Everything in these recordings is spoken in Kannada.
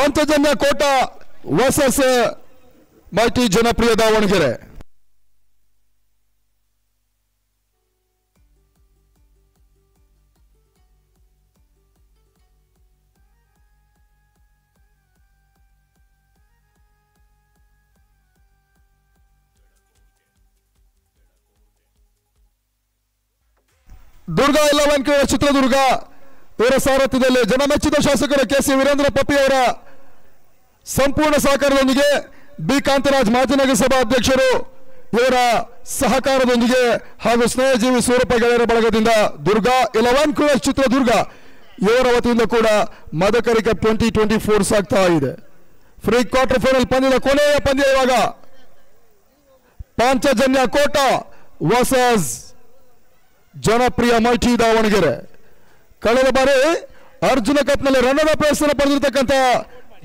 ಪಾಂಚಜನ್ಯ ಕೋಟ ವರ್ಸಸ್ ಮೈಟಿ ಜನಪ್ರಿಯ ದಾವಣಗೆರೆ. ದುರ್ಗಾ 11 ಚಿತ್ರದುರ್ಗ ಇವರ ಸಾರಥ್ಯದಲ್ಲಿ ಜನಮೆಚ್ಚಿದ ಶಾಸಕರು ಕೆ ಸಿ ವೀರೇಂದ್ರ ಪಪ್ಪಿ ಅವರ ಸಂಪೂರ್ಣ ಸಹಕಾರದೊಂದಿಗೆ ಬಿ ಕಾಂತರಾಜ್ ಮಾಜಿ ನಗರಸಭಾ ಅಧ್ಯಕ್ಷರು ಇವರ ಸಹಕಾರದೊಂದಿಗೆ ಹಾಗೂ ಸ್ನೇಹಜೀವಿ ಸೂರಪ್ಪ ಗೆಳೆಯರ ಬಳಗದಿಂದ ದುರ್ಗಾ 11 ಚಿತ್ರದುರ್ಗ ಇವರ ವತಿಯಿಂದ ಕೂಡ ಮದಕರಿ ಕಪ್ 2024 ಸಾಗ್ತಾ ಇದೆ. ಫ್ರೀ ಕ್ವಾರ್ಟರ್ ಫೈನಲ್ ಪಂದ್ಯದ ಕೊನೆಯ ಪಂದ್ಯ ಇವಾಗ ಪಾಂಚಜನ್ಯ ಕೋಟ ವರ್ಸಸ್ ಜನಪ್ರಿಯ ಮೈಟಿ ದಾವಣಗೆರೆ. ಕಳೆದ ಬಾರಿ ಅರ್ಜುನ ಕಪ್ನಲ್ಲಿ ರನ್ನರ್ ಅಪ್ ಪ್ರಶಸ್ತಿಯನ್ನು ಪಡೆದಿರತಕ್ಕಂಥ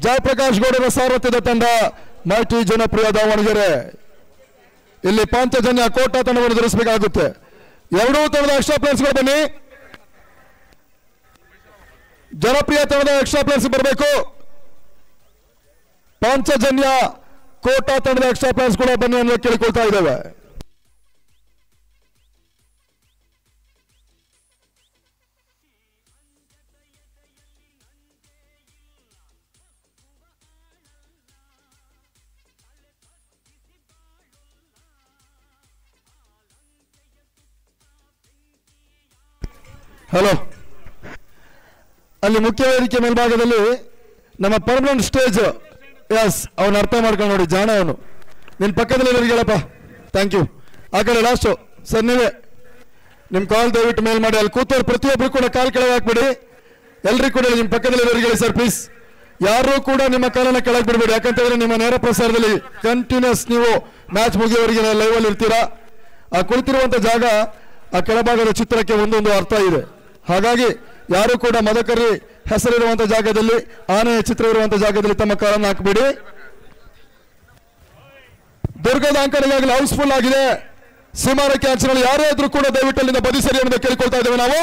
ಜಯಪ್ರಕಾಶ್ ಗೌಡರ ಸಾರಥ್ಯದ ತಂಡ ಮೈಟಿ ಜನಪ್ರಿಯ ದಾವಣಗೆರೆ. ಇಲ್ಲಿ ಪಾಂಚಜನ್ಯ ಕೋಟ ತಂಡವನ್ನು ಎದುರಿಸಬೇಕಾಗುತ್ತೆ. ಎರಡೂ ತಂಡದ ಎಕ್ಸ್ಟ್ರಾ ಪ್ಲೇಯರ್ಸ್ಗಳು ಬನ್ನಿ. ಜನಪ್ರಿಯ ತಂಡದ ಎಕ್ಸ್ಟ್ರಾ ಪ್ಲೇಯರ್ಸ್ ಬರಬೇಕು. ಪಾಂಚಜನ್ಯ ಕೋಟ ತಂಡದ ಎಕ್ಸ್ಟ್ರಾ ಪ್ಲೇಯರ್ಸ್ ಕೂಡ ಬನ್ನಿ ಅನ್ನೋ ಕೇಳಿಕೊಳ್ತಾ ಇದ್ದೇವೆ. ಹಲೋ, ಅಲ್ಲಿ ಮುಖ್ಯ ವೇದಿಕೆ ಮೇಲ್ಭಾಗದಲ್ಲಿ ನಮ್ಮ ಪರ್ಮನೆಂಟ್ ಸ್ಟೇಜ್. ಎಸ್, ಅವನು ಅರ್ಥ ಮಾಡ್ಕೊಂಡು ನೋಡಿ, ಜಾಣ ಅವನು. ನಿನ್ನ ಪಕ್ಕದಲ್ಲಿ ಹೇಳಪ್ಪ. Thank you. ಆ ಕಡೆ ಲಾಸ್ಟು ಸರ್, ನೀವೇ ನಿಮ್ಮ ಕಾಲ್ ದಯವಿಟ್ಟು ಮೇಲ್ ಮಾಡಿ. ಅಲ್ಲಿ ಕೂತವ್ರು ಪ್ರತಿಯೊಬ್ಬರು ಕೂಡ ಕಾಲ್ ಕೆಳಗೆ ಹಾಕ್ಬಿಡಿ. ಎಲ್ರಿಗೂ ಕೂಡ ನಿಮ್ಮ ಪಕ್ಕದಲ್ಲಿ ಹೇಳಿ ಸರ್ ಪ್ಲೀಸ್. ಯಾರೂ ಕೂಡ ನಿಮ್ಮ ಕಾಲನ್ನ ಕೆಳಗೆ ಬಿಡಬೇಡಿ. ಯಾಕಂತಂದ್ರೆ ನಿಮ್ಮ ನೇರ ಪ್ರಸಾರದಲ್ಲಿ ಕಂಟಿನ್ಯೂಸ್ ನೀವು ಮ್ಯಾಚ್ ಮುಗಿಯೋವರೆಗೆ ಲೈವಲ್ಲಿ ಇರ್ತೀರಾ. ಆ ಕುಳಿತಿರುವಂಥ ಜಾಗ, ಆ ಕೆಳಭಾಗದ ಚಿತ್ರಕ್ಕೆ ಒಂದೊಂದು ಅರ್ಥ ಇದೆ. ಹಾಗಾಗಿ ಯಾರು ಕೂಡ ಮದಕರಿ ಹೆಸರಿರುವಂಥ ಜಾಗದಲ್ಲಿ, ಆನೆಯ ಚಿತ್ರ ಇರುವಂಥ ಜಾಗದಲ್ಲಿ ತಮ್ಮ ಕಾಲನ್ನು ಹಾಕಬೇಡಿ. ದುರ್ಗದ ಅಂಕಣೆಗಾಗಲೇ ಹೌಸ್ಫುಲ್ ಆಗಿದೆ. ಸೀಮಾರ ಕ್ಯಾನ್ಸರ್ಗಳು ಯಾರೇ ಇದ್ರೂ ಕೂಡ ದಯವಿಟ್ಟು ಅಲ್ಲಿಂದ ಬದಿ ಸರಿ ಅನ್ನೋದು ಕೇಳಿಕೊಳ್ತಾ ಇದ್ದೇವೆ ನಾವು.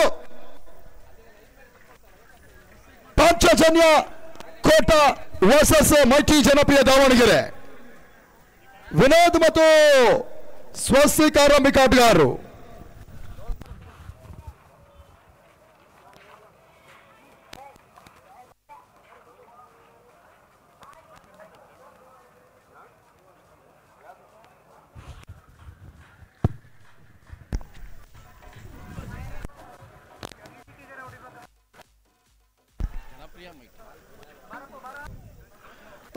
ಪಾಂಚಜನ್ಯ ಕೋಟ ವರ್ಸಸ್ ಮೈಟಿ ಜನಪ್ರಿಯ ದಾವಣಗೆರೆ. ವಿನೋದ್ ಮತ್ತು ಸ್ವಸ್ತಿಕ್ ಆರಂಭಿಕ ಆಟಗಾರರು.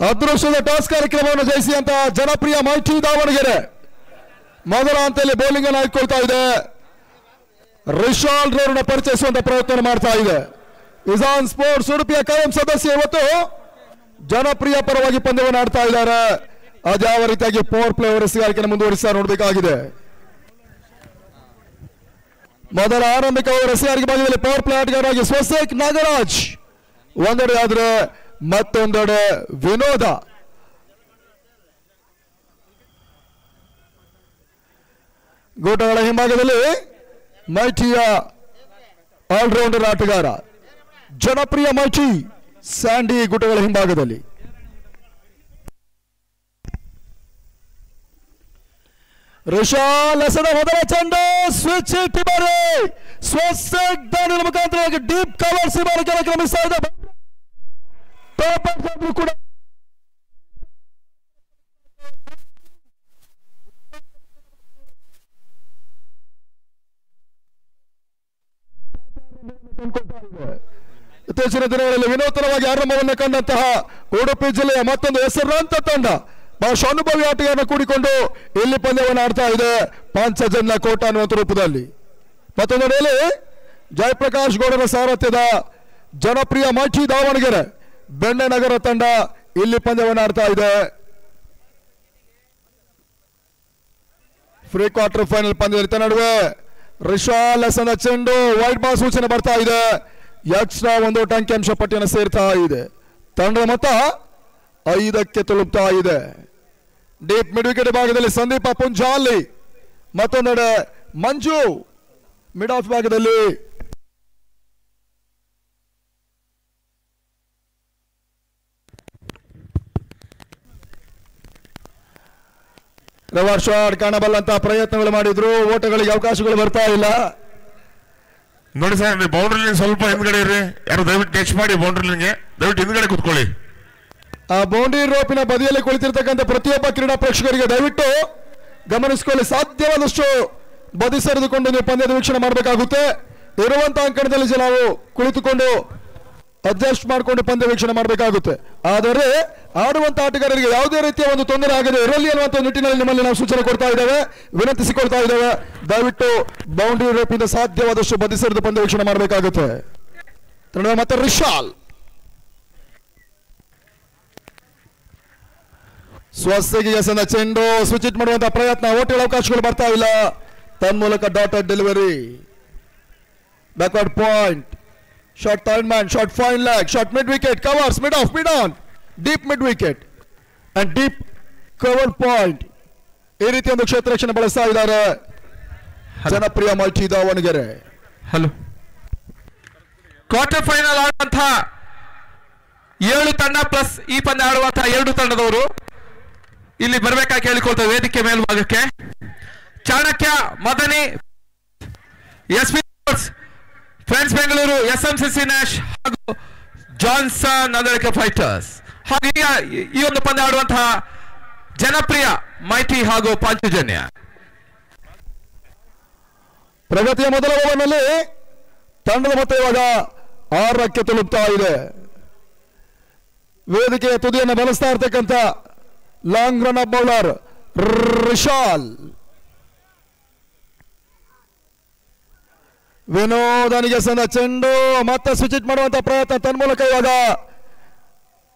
ಅದೃಷ್ಟದ ಟಾಸ್ ಕಾರ್ಯಕ್ರಮವನ್ನು ಜಯಿಸಿದಂತಹ ಜನಪ್ರಿಯ ಮೈಟಿ ದಾವಣಗೆರೆ ಮೊದಲ ಹಂತದಲ್ಲಿ ಬೌಲಿಂಗ್ ಅನ್ನು ಆಯ್ಕೊಳ್ತಾ ಇದೆ. ರಿಶಾಲ್ ರವರನ್ನ ಪರಿಚಯಿಸುವಂತ ಪ್ರಯತ್ನ ಮಾಡ್ತಾ ಇದೆ. ಇಜಾನ್ ಸ್ಪೋರ್ಟ್ಸ್ ಉಡುಪಿಯ ಕಾಯಂ ಸದಸ್ಯ ಇವತ್ತು ಜನಪ್ರಿಯ ಪರವಾಗಿ ಪಂದ್ಯವನ್ನು ಆಡ್ತಾ ಇದ್ದಾರೆ. ಅದ್ಯಾವ ರೀತಿಯಾಗಿ ಪವರ್ ಪ್ಲೇ ಹೊರಸಿಗಾರಿಕೆಯನ್ನು ಮುಂದುವರಿಸ್ತಾ ನೋಡಬೇಕಾಗಿದೆ. ಮೊದಲ ಆರಂಭಿಕ ಹೊರಸಿಗಾರಿಕೆ ಭಾಗದಲ್ಲಿ ಪವರ್ ಪ್ಲೇ ಆಟಗಾರರಾಗಿ ಸ್ವಸ್ತಿಕ್ ನಾಗರಾಜ್ ಒಂದೆಡೆ ಆದ್ರೆ ಮತ್ತೊಂದೆಡೆ ವಿನೋದ. ಗೂಟಗಳ ಹಿಂಭಾಗದಲ್ಲಿ ಮೈಟಿಯ ಆಲ್ರೌಂಡರ್ ಆಟಗಾರ ಜನಪ್ರಿಯ ಮೈಟಿ ಸ್ಯಾಂಡಿ ಗೂಟಗಳ ಹಿಂಭಾಗದಲ್ಲಿ. ರಿಶಾಲ್ ಎಸೆದ ಮೊದಲ ಚೆಂಡು ಸ್ವಿಚ್ ಇಟ್ಟಿದ್ದಾರೆ. ಸ್ವಸ್ತಿಕ್ ದಾನಿಯ ಮುಖಾಂತರವಾಗಿ ಡೀಪ್ ಕವರ್ ಸೀಮಾರಕ್ಕೆ ಕ್ರಮಿಸ್ತಾ ಇದೆ. ಕೂಡ ಇತ್ತೀಚಿನ ದಿನಗಳಲ್ಲಿ ವಿನೂತನವಾಗಿ ಆರಂಭವನ್ನು ಕಂಡಂತಹ ಉಡುಪಿ ಜಿಲ್ಲೆಯ ಮತ್ತೊಂದು ಹೆಸರಾಂತ ತಂಡ ಬಹುಶಃ ಅನುಭವಿ ಆಟಗಾರನ ಕೂಡಿಕೊಂಡು ಇಲ್ಲಿ ಪಂದ್ಯವನ್ನು ಆಡ್ತಾ ಇದೆ. ಪಾಂಚಜನ್ಯ ಕೋಟ ಅನ್ನುವಂಥ ರೂಪದಲ್ಲಿ. ಮತ್ತೊಂದರಲ್ಲಿ ಜಯಪ್ರಕಾಶ್ ಗೌಡರ ಸಾರಥ್ಯದ ಜನಪ್ರಿಯ ಮೈಟಿ ದಾವಣಗೆರೆ ಬೆಣ್ಣೆ ನಗರ ತಂಡ ಇಲ್ಲಿ ಪಂದ್ಯವನ್ನು ಆಡ್ತಾ ಇದೆ. ಫ್ರೀ ಕ್ವಾರ್ಟರ್ ಫೈನಲ್ ಪಂದ್ಯದಲ್ಲಿ ನಡುವೆ ರಿಶಾಲ್ ಎಸೆದ ಚೆಂಡು ವೈಟ್ ಬಾಲ್ ಸೂಚನೆ ಬರ್ತಾ ಇದೆ. ಎಕ್ಸ್ಟ್ರಾ ಒಂದು ಅಂಕಿಅಂಶ ಪಟ್ಟಿಯನ್ನು ಸೇರ್ತಾ ಇದೆ. ತಂಡದ ಮೊತ್ತ 5ಕ್ಕೆ ತಲುಪ್ತಾ ಇದೆ. ಡೀಪ್ ಮಿಡ್ ವಿಕೆಟ್ ಭಾಗದಲ್ಲಿ ಸಂದೀಪ ಪುಂಜಾಲಿ, ಮತ್ತೊಂದೆಡೆ ಮಂಜು ಮಿಡ್ ಆಫ್ ಭಾಗದಲ್ಲಿ ರಿವರ್ಸ್ ಶಾಟ್ ಕಾಣಬಲ್ಲಂತ ಪ್ರಯತ್ನಗಳು ಮಾಡಿದ್ರು, ಓಟಗಳಿಗೆ ಅವಕಾಶಗಳು ಬರ್ತಾ ಇಲ್ಲ. ನೋಡಿ ಸರ್, ನೀವು ಬೌಂಡ್ರಿ ಲೈನ್ ಸ್ವಲ್ಪ ಹಿಂದ್ಗಡೆ ಇರ್ರಿ. ಯಾರು ದಯವಿಟ್ಟು ಟಚ್ ಮಾಡಿ ಬೌಂಡ್ರಿ ಲೈನ್ಗೆ ದಯವಿಟ್ಟು ಹಿಂದ್ಗಡೆ ಕುತ್ಕೊಳ್ಳಿ. ಆ ಬೌಂಡ್ರಿ ರೋಪಿನ ಬದಿಯಲ್ಲಿ ಕುಳಿತಿರ್ತಕ್ಕಂಥ ಪ್ರತಿಯೊಬ್ಬ ಕ್ರೀಡಾ ಪ್ರೇಕ್ಷಕರಿಗೆ ದಯವಿಟ್ಟು ಗಮನಿಸಿಕೊಳ್ಳಿ, ಸಾಧ್ಯವಾದಷ್ಟು ಬದಿ ಸರಿದುಕೊಂಡು ನೀವು ಪಂದ್ಯದ ವೀಕ್ಷಣೆ ಮಾಡಬೇಕಾಗುತ್ತೆ. ಇರುವಂತಹ ಅಂಕಣದಲ್ಲಿ ನಾವು ಕುಳಿತುಕೊಂಡು ಅಡ್ಜಸ್ಟ್ ಮಾಡಿಕೊಂಡು ಪಂದ್ಯ ವೀಕ್ಷಣೆ ಮಾಡಬೇಕಾಗುತ್ತೆ. ಆದರೆ ಆಡುವಂತಹ ಆಟಗಾರರಿಗೆ ಯಾವುದೇ ರೀತಿಯ ಒಂದು ತೊಂದರೆ ಆಗದೆ ಇರಲಿ ಅನ್ನುವಂಥ ನಿಟ್ಟಿನಲ್ಲಿ ನಿಮ್ಮಲ್ಲಿ ನಾವು ಸೂಚನೆ ಕೊಡ್ತಾ ಇದ್ದೇವೆ, ವಿನಂತಿಸಿಕೊಳ್ತಾ ಇದ್ದೇವೆ. ದಯವಿಟ್ಟು ಬೌಂಡ್ರಿ ರೋಪಿಂದ ಸಾಧ್ಯವಾದಷ್ಟು ಬದಿ ಸರಿದು ಪಂದ್ಯ ವೀಕ್ಷಣೆ ಮಾಡಬೇಕಾಗುತ್ತೆ. ಮತ್ತೆ ರಿಶಾಲ್ ಸ್ವಸ್ತಿಗೆ ಎಸೆದ ಚೆಂಡು ಸ್ವಿಚ್ ಇಟ್ ಮಾಡುವಂತಹ ಪ್ರಯತ್ನ, ಓಟಗಳ ಅವಕಾಶಗಳು ಬರ್ತಾ ಇಲ್ಲ. ತನ್ಮೂಲಕ dotted delivery, backward point, short third man, short fine leg, short mid wicket, covers mid of, mid on, deep mid wicket and deep cover point. ಈ ರೀತಿ ಒಂದು ಕ್ಷೇತ್ರ ರಕ್ಷಣೆ ಬಳಸ್ತಾ ಇದ್ದಾರೆ ಜನಪ್ರಿಯ multi Davanagere. Hello, quarter final ಆಡುವಂತಹ 7 ತಂಡ ಪ್ಲಸ್ ಈ ಪಂದ್ಯ ಆಡುವಂತಹ 2 ತಂಡದವರು ಇಲ್ಲಿ ಬರಬೇಕಾಗಿ ಕೇಳಿಕೊಳ್ತೇವೆ ವೇದಿಕೆ ಮೇಲ್ಭಾಗಕ್ಕೆ. Chanakya, Madani, SP friends Bengaluru, SMCC Nash ಹಾಗೂ ಜಾನ್ಸನ್ ಅಂದಳಿಕೆ ಫೈಟರ್ಸ್. ಹಾಗೆ ಈ ಒಂದು ಪಂದ್ಯ ಆಡುವಂತಹ ಜನಪ್ರಿಯ ಮೈಟಿ ಹಾಗೂ ಪಾಂಚಜನ್ಯ. ಪ್ರಗತಿಯ ಮೊದಲ ಓವರ್ನಲ್ಲಿ ತಂಡದ ಮೊತ್ತ ಇವಾಗ 6ಕ್ಕೆ ತಲುಪ್ತಾ ಇದೆ. ವೇದಿಕೆಯ ತುದಿಯನ್ನು ಬಳಸ್ತಾ ಇರ್ತಕ್ಕಂಥ long run up bowler Rishal. ವಿನೋದನಿಗೆ ಸಂದ ಚೆಂಡು ಮತ್ತೆ ಸ್ವಿಚ್ ಇಟ್ ಮಾಡುವಂತ ಪ್ರಯತ್ನ, ತನ್ಮೂಲಕ ಇವಾಗ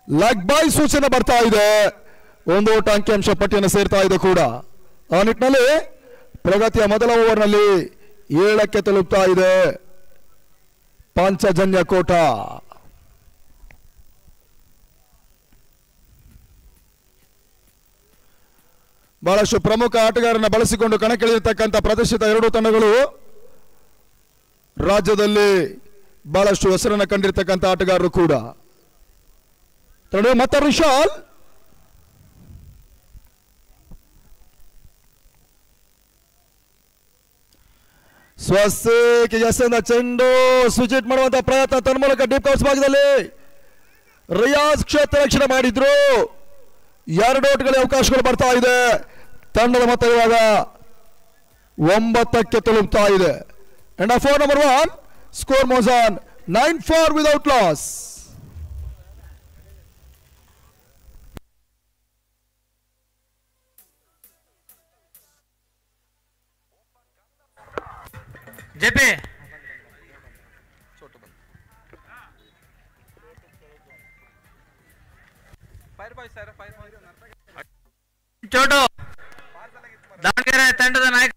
ಲೆಗ್ ಬೈ ಸೂಚನೆ ಬರ್ತಾ ಇದೆ. ಒಂದು ಓಟ ಅಂಕಿಅಂಶ ಪಟ್ಟಿಯನ್ನು ಸೇರ್ತಾ ಇದೆ ಕೂಡ. ಆ ನಿಟ್ಟಿನಲ್ಲಿ ಪ್ರಗತಿಯ ಮೊದಲ ಓವರ್ನಲ್ಲಿ 7ಕ್ಕೆ ತಲುಪ್ತಾ ಇದೆ ಪಾಂಚಜನ್ಯ ಕೋಟ. ಬಹಳಷ್ಟು ಪ್ರಮುಖ ಆಟಗಾರರನ್ನು ಬಳಸಿಕೊಂಡು ಕಣಕ್ಕಿಳಿದಿರ್ತಕ್ಕಂಥ ಪ್ರತಿಷ್ಠಿತ 2 ತಂಡಗಳು, ರಾಜ್ಯದಲ್ಲಿ ಬಹಳಷ್ಟು ಹೆಸರನ್ನು ಕಂಡಿರ್ತಕ್ಕಂಥ ಆಟಗಾರರು ಕೂಡ. ಮತ್ತೆ ರಿಶಾಲ್ ಸ್ವಸ್ತಿಗೆ ಎಸೆದ ಚೆಂಡು ಸ್ವಿಚ್ ಇಟ್ ಮಾಡುವಂತ ಪ್ರಯತ್ನ, ತನ್ಮೂಲಕ ಡೀಪ್ ಕೌಸ್ ಭಾಗದಲ್ಲಿ ರಿಯಾಜ್ ಕ್ಷೇತ್ರ ರಕ್ಷಣೆ ಮಾಡಿದ್ರು. 2 ಓಟ್ಗಳ ಅವಕಾಶಗಳು ಬರ್ತಾ ಇದೆ. ತಂಡದ ಮೊತ್ತ ಇವಾಗ 9ಕ್ಕೆ ತಲುಪ್ತಾ ಇದೆ. And a 4 number 1 score moves on 9-4 without loss. JP Chotu Davanagere ತಂಡದ ನಾಯಕ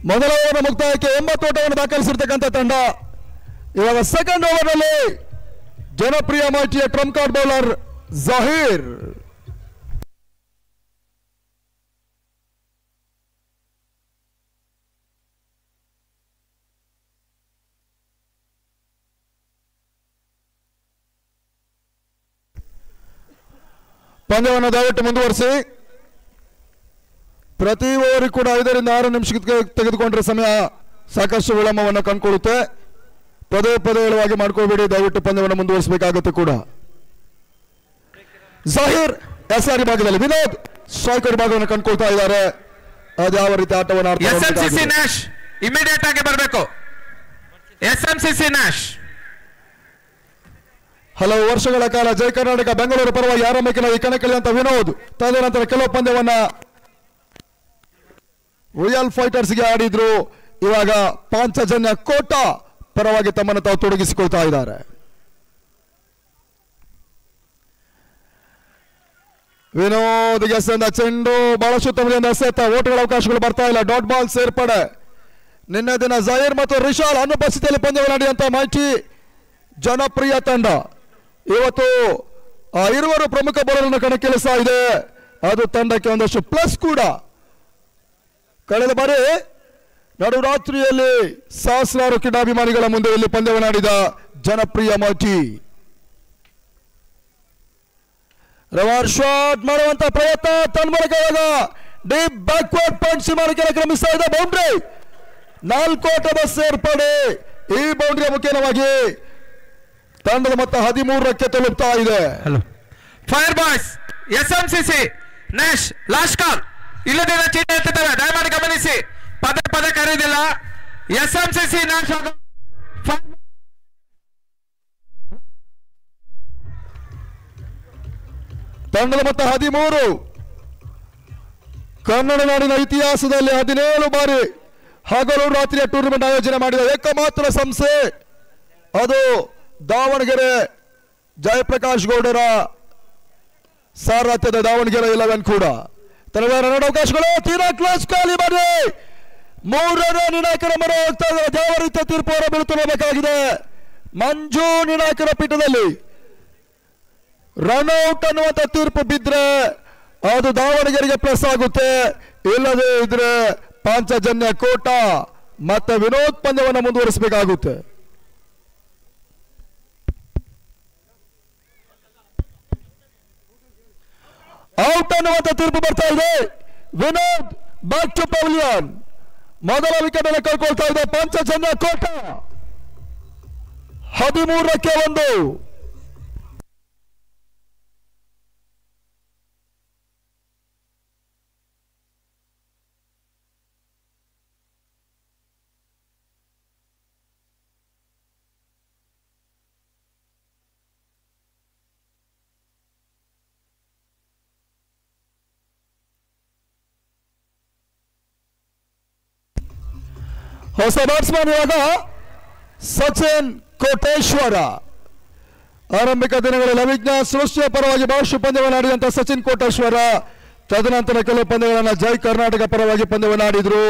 ಮೊದಲ ಓವರ್ ಮುಕ್ತಾಯಕ್ಕೆ 80 ಓಟವನ್ನು ದಾಖಲಿಸಿರ್ತಕ್ಕಂಥ ತಂಡ ಇವಾಗ ಸೆಕೆಂಡ್ ಓವರ್ನಲ್ಲಿ ಜನಪ್ರಿಯ ಮಾಟಿಯ ಟ್ರಂಪ್ ಕಾರ್ಡ್ ಬೌಲರ್ ಜಹೀರ್. ಪಂದ್ಯವನ್ನು ದಯವಿಟ್ಟು ಮುಂದುವರಿಸಿ. ಪ್ರತಿ ಓವರ್ ಕೂಡ 5 ರಿಂದ 6 ನಿಮಿಷಕ್ಕೆ ತೆಗೆದುಕೊಂಡ್ರೆ ಸಮಯ ಸಾಕಷ್ಟು ವಿಳಂಬವನ್ನು ಕಂಡುಕೊಳ್ಳುತ್ತೆ. ಪದೇ ಹೇಳುವಾಗಿ ಮಾಡ್ಕೊಳ್ಬೇಡಿ, ದಯವಿಟ್ಟು ಪಂದ್ಯವನ್ನು ಮುಂದುವರಿಸಬೇಕಾಗುತ್ತೆ ಕೂಡ. ಜಹೀರ್ ಎಸ್ಆರ್ ಭಾಗದಲ್ಲಿ, ವಿನೋದ್ ಸ್ಟ್ರೈಕರ್ ಭಾಗವನ್ನು ಕಂಡುಕೊಳ್ತಾ ಇದ್ದಾರೆ. ಅದ್ಯಾವ ರೀತಿ ಆಟವನ್ನು ಎಸ್ಎಂಸಿಸಿ ನ್ಯಾಶ್ ಇಮಿಡಿಯೇಟ್ ಆಗಿ ಬರಬೇಕು. ಎಸ್ಎಂಸಿಸಿ ನ್ಯಾಶ್ ಹಲವು ವರ್ಷಗಳ ಕಾಲ ಜೈ ಕರ್ನಾಟಕ ಬೆಂಗಳೂರು ಪರವಾಗಿ ಆರಂಭಕ್ಕಿನ ಕಣಕ್ಕಿಳಿದಂತ ವಿನೋದ್ ತದನಂತರ ಕೆಲವು ಪಂದ್ಯವನ್ನ ರಾಯಲ್ ಫೈಟರ್ಸ್ಗೆ ಆಡಿದ್ರು. ಇವಾಗ ಪಾಂಚಜನ್ಯ ಕೋಟ ಪರವಾಗಿ ತಮ್ಮನ್ನು ತಾವು ತೊಡಗಿಸಿಕೊಳ್ತಾ ಇದ್ದಾರೆ. ವಿನೋದ್ ಗೆಸೆದ ಚೆಂಡು ಬಹಳಷ್ಟು ತಮ್ಮದಿಂದ ಎಸೆತ, ಓಟುಗಳ ಅವಕಾಶಗಳು ಬರ್ತಾ ಇಲ್ಲ. ಡಾಟ್ ಬಾಲ್ ಸೇರ್ಪಡೆ. ನಿನ್ನೆ ದಿನ ಜಹೀರ್ ಮತ್ತು ರಿಶಾಲ್ ಅನುಪಸ್ಥಿತಿಯಲ್ಲಿ ಪಂದ್ಯವನ್ನು ಆಡಿದಂತ ಮೈಟಿ ಜನಪ್ರಿಯ ತಂಡ ಇವತ್ತು 2 ಪ್ರಮುಖ ಬೌಲರ್ಗಳನ್ನು ಕಣಕ್ಕಿಳಿಸ್ತಾ ಇದೆ. ಅದು ತಂಡಕ್ಕೆ ಒಂದಷ್ಟು ಪ್ಲಸ್ ಕೂಡ. ಕಳೆದ ಬಾರಿ ನಡುರಾತ್ರಿಯಲ್ಲಿ ಸಹಸ್ರಾರು ಕ್ರೀಡಾಭಿಮಾನಿಗಳ ಮುಂದೆ ಇಲ್ಲಿ ಪಂದ್ಯವನ್ನಾಡಿದ ಜನಪ್ರಿಯ ಮೈಟಿ. ರಿವರ್ಸ್ ಶಾಟ್ ಮಾಡುವಂತ ಪ್ರಯತ್ನ ತನ್ಮೂಲಕ ಡೀಪ್ ಬ್ಯಾಕ್ವರ್ಡ್ ಪಾಯಿಂಟ್ ಸೀಮಾಕ್ಕೆ ಕ್ರಮಿಸ್ತಾ ಇದೆ. ಬೌಂಡ್ರಿ 4 ಓಟದ ಸೇರ್ಪಡೆ. ಈ ಬೌಂಡ್ರಿಯ ಮುಖ್ಯವಾಗಿ ತಂಡದ ಮೊತ್ತ 13ಕ್ಕೆ ತಲುಪ್ತಾ ಇದೆ. Fire boys SMCC Nash last call ಇಲ್ಲದಿನ ಚೀಟಿ ಎತ್ತಿದ್ದಾರೆ. ದಯಮಾಡಿ ಗಮನಿಸಿ, ಪದೇ ಪದೇ ಕರೆದಿಲ್ಲ. ಎಸ್ಎಂಸಿಸಿ ನ್ಯಾಶ್ ತಂಡದ ಮೊತ್ತ 13. ಕನ್ನಡ ನಾಡಿನ ಇತಿಹಾಸದಲ್ಲಿ 17 ಬಾರಿ ಹಗಲು ರಾತ್ರಿಯ ಟೂರ್ನಮೆಂಟ್ ಆಯೋಜನೆ ಮಾಡಿದ ಏಕಮಾತ್ರ ಸಂಸ್ಥೆ ಅದು ದಾವಣಗೆರೆ ಜಯಪ್ರಕಾಶ್ ಗೌಡರ ಸಾರಥ್ಯದ ದಾವಣಗೆರೆ 11 ಕೂಡ. ತಲೆವಾರ ಅವಕಾಶಗಳು ತೀರಾ ಕ್ಲಾಸ್ ಖಾಲಿ ಮಾಡಿ 3ನೇ ನಿರ್ಣಾಯಕರ ಮೊರೆ ಹೋಗ್ತಾ ಇದ್ದಾರೆ. ಯಾವ ರೀತಿಯ ತೀರ್ಪು ಹೊರ ಬೀಳುತ್ತಿರಬೇಕಾಗಿದೆ. ಮಂಜು ನಿರ್ಣಾಯಕರ ಪೀಠದಲ್ಲಿ ರನ್ಔಟ್ ಅನ್ನುವಂತ ತೀರ್ಪು ಬಿದ್ರೆ ಅದು ದಾವಣಗೆರೆಗೆ ಪ್ಲಸ್ ಆಗುತ್ತೆ. ಇಲ್ಲದೆ ಇದ್ರೆ ಪಾಂಚಜನ್ಯ ಕೋಟ ಮತ್ತೆ ವಿನೋದ್ ಪಂದ್ಯವನ್ನು ಮುಂದುವರಿಸಬೇಕಾಗುತ್ತೆ. ಔಟ್ ಅನ್ನುವಂತ ತೀರ್ಪು ಬರ್ತಾ ಇದೆ. Vinod back to pavilion. ಮೊದಲ ವಿಕೆಟ್ ಅನ್ನು ಕಳ್ಕೊಳ್ತಾ ಇದೆ ಪಾಂಚಜನ್ಯ ಕೋಟ. 13ಕ್ಕೆ 1. ಹೊಸ ಬ್ಯಾಟ್ಸ್ಮನ್ ಇವಾಗ ಸಚಿನ್ ಕೋಟೇಶ್ವರ. ಆರಂಭಿಕ ದಿನಗಳಲ್ಲಿ ಅವಿಜ್ಞ ಸೃಷ್ಟಿಯ ಪರವಾಗಿ ಬಹಳಷ್ಟು ಪಂದ್ಯವನ್ನು ಆಡಿದಂತ ಸಚಿನ್ ಕೋಟೇಶ್ವರ ತದನಂತರ ಕೆಲವು ಪಂದ್ಯಗಳನ್ನು ಜೈ ಕರ್ನಾಟಕ ಪರವಾಗಿ ಪಂದ್ಯವನ್ನು ಆಡಿದ್ರು.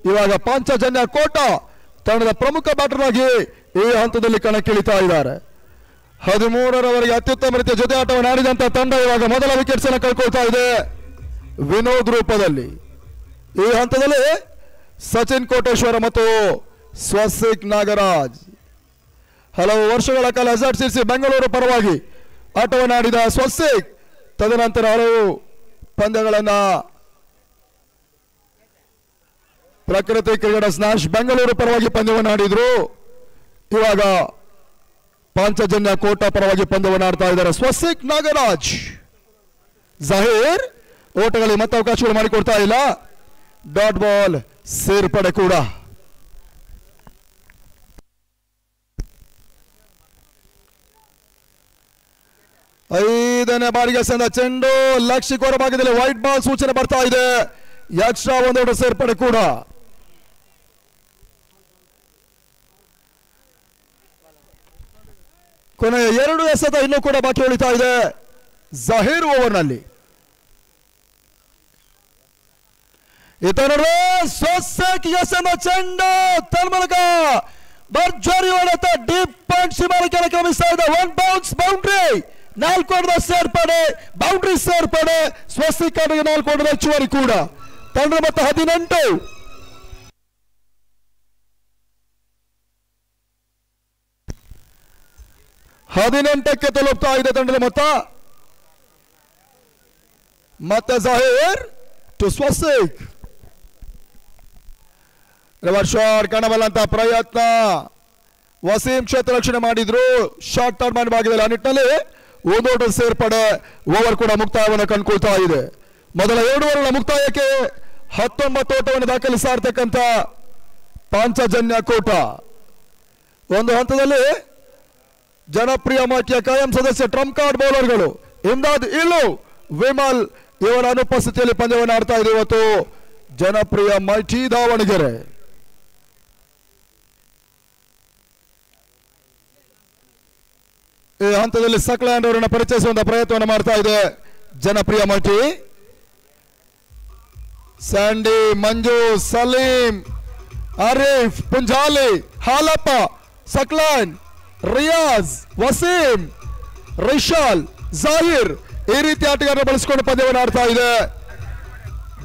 ಇವಾಗ ಪಾಂಚಜನ್ಯ ಕೋಟ ತಂಡದ ಪ್ರಮುಖ ಬ್ಯಾಟರ್ ಆಗಿ ಈ ಹಂತದಲ್ಲಿ ಕಣಕ್ಕಿಳಿತಾ ಇದ್ದಾರೆ. 13ರವರೆಗೆ ಅತ್ಯುತ್ತಮ ರೀತಿಯ ಜೊತೆ ಆಟವನ್ನು ಆಡಿದಂತ ತಂಡ ಇವಾಗ ಮೊದಲ ವಿಕೆಟ್ಸ್ ಅನ್ನು ಕಳ್ಕೊಳ್ತಾ ಇದೆ ವಿನೋದ್ ರೂಪದಲ್ಲಿ. ಈ ಹಂತದಲ್ಲಿ ಸಚಿನ್ ಕೋಟೇಶ್ವರ ಮತ್ತು ಸ್ವಸ್ತಿಕ್ ನಾಗರಾಜ್. ಹಲವು ವರ್ಷಗಳ ಕಾಲ ಎಸ್ಆರ್ಸಿಸಿ ಬೆಂಗಳೂರು ಪರವಾಗಿ ಆಟವನ್ನು ಆಡಿದ ಸ್ವಸ್ತಿಕ್ ತದನಂತರ ಹಲವು ಪಂದ್ಯಗಳನ್ನ ಪ್ರಕೃತಿ ಕ್ರಿಕೆಟರ್ಸ್ ನ್ಯಾಶ್ ಬೆಂಗಳೂರು ಪರವಾಗಿ ಪಂದ್ಯವನ್ನು ಆಡಿದ್ರು. ಇವಾಗ ಪಾಂಚಜನ್ಯ ಕೋಟ ಪರವಾಗಿ ಪಂದ್ಯವನ್ನು ಆಡ್ತಾ ಇದ್ದಾರೆ ಸ್ವಸ್ತಿಕ್ ನಾಗರಾಜ್. ಜಹೀರ್ ಓಟಗಳಿಗೆ ಮತ್ತೆ ಅವಕಾಶಗಳು ಮಾಡಿಕೊಡ್ತಾ ಇಲ್ಲ. ಡಾಟ್ ಬಾಲ್ ಸೇರ್ಪಡೆ ಕೂಡ. ಐದನೇ ಬಾರಿಗೆ ಸಂದ ಚೆಂಡು ಲಕ್ಷ್ಯಕ್ಕೆ ಹೊರಭಾಗದಲ್ಲಿ ವೈಟ್ ಬಾಲ್ ಸೂಚನೆ ಬರ್ತಾ ಇದೆ. ಎಕ್ಸ್ಟ್ರಾ ಒಂದು ಓಟ ಸೇರ್ಪಡೆ ಕೂಡ. ಕೊನೆಯ 2 ಎಸೆತ ಇನ್ನೂ ಕೂಡ ಬಾಕಿ ಉಳಿತಾ ಇದೆ ಜಹೀರ್ ಓವರ್ನಲ್ಲಿ. ಇತರರು ಸ್ವಸ್ತಿಕ್ ಎಸೆದ ಚೆಂಡು ತನ್ಮೂಲಕ ಭರ್ಜರಿ ಹೊಡೆತ ಡೀಪ್ ಪಾಯಿಂಟ್ ಸೀಮಾಕ್ಕೆ ಕ್ರಮಿಸ್ತಾ ಇದೆ. 1 ಬೌನ್ಸ್ ಬೌಂಡ್ರಿ. 4 ಓಟದ ಸೇರ್ಪಡೆ ಬೌಂಡ್ರಿ ಸೇರ್ಪಡೆ. ಸ್ವಸ್ತಿಕ್ 4 ಓಟದ ಹೆಚ್ಚುವರಿ ಕೂಡ. ತಂಡದ ಮೊತ್ತ 18. ಹದಿನೆಂಟಕ್ಕೆ ತಲುಪ್ತಾ ಇದೆ ತಂಡದ ಮೊತ್ತ. ಮತ್ತೆ Zaheer to Swastik. Reverse shot ಕಾಣಬಲ್ಲಂತ ಪ್ರಯತ್ನ. ವಸೀಂ ಕ್ಷೇತ್ರ ರಕ್ಷಣೆ ಮಾಡಿದ್ರು ಶಾರ್ಟ್ ಟರ್ನ್ ಭಾಗದಲ್ಲಿ. ಆ ನಿಟ್ಟಿನಲ್ಲಿ 1 ಓಟ ಸೇರ್ಪಡೆ. ಓವರ್ ಕೂಡ ಮುಕ್ತಾಯವನ್ನು ಕಂಡುಕೊಳ್ತಾ ಇದೆ. ಮೊದಲ 2 ಓವರ್ಗಳ ಮುಕ್ತಾಯಕ್ಕೆ 19 ಓಟವನ್ನು ದಾಖಲಿಸ್ತಾ ಇರ್ತಕ್ಕಂಥ ಪಾಂಚಜನ್ಯ ಕೋಟ. ಒಂದು ಹಂತದಲ್ಲಿ ಜನಪ್ರಿಯ ಮಾಟಿಯ ಕಾಯಂ ಸದಸ್ಯ ಟ್ರಂಪ್ ಕಾರ್ಡ್ ಬೌಲರ್ಗಳು ಇಮ್ದಾದ್ ಇಲ್ಲು ವಿಮಲ್ ಇವರ ಅನುಪಸ್ಥಿತಿಯಲ್ಲಿ ಪಂದ್ಯವನ್ನು ಆಡ್ತಾ ಇದೆ ಇವತ್ತು ಜನಪ್ರಿಯ ಮೈಟಿ ದಾವಣಗೆರೆ. ಈ ಹಂತದಲ್ಲಿ ಸಕ್ಲಾಂಡ್ ಅವರನ್ನ ಪರಿಚಯಿಸುವಂತ ಪ್ರಯತ್ನವನ್ನು ಮಾಡ್ತಾ ಇದೆ ಜನಪ್ರಿಯ ಮೈಟಿ. ಸ್ಯಾಂಡಿ, ಮಂಜು, ಸಲೀಂ, ಆರಿಫ್, ಪುಂಜಾಲಿ, ಹಾಲಪ್ಪ, ಸಕ್ಲಾನ್, ರಿಯಾಜ್, ವಸೀಂ, ರಿಶಾಲ್, ಜಾಹಿರ್ ಈ ರೀತಿ ಆಟಗಾರರ ಬಳಸಿಕೊಂಡು ಪಂದ್ಯವನ್ನು ಆಡ್ತಾ ಇದೆ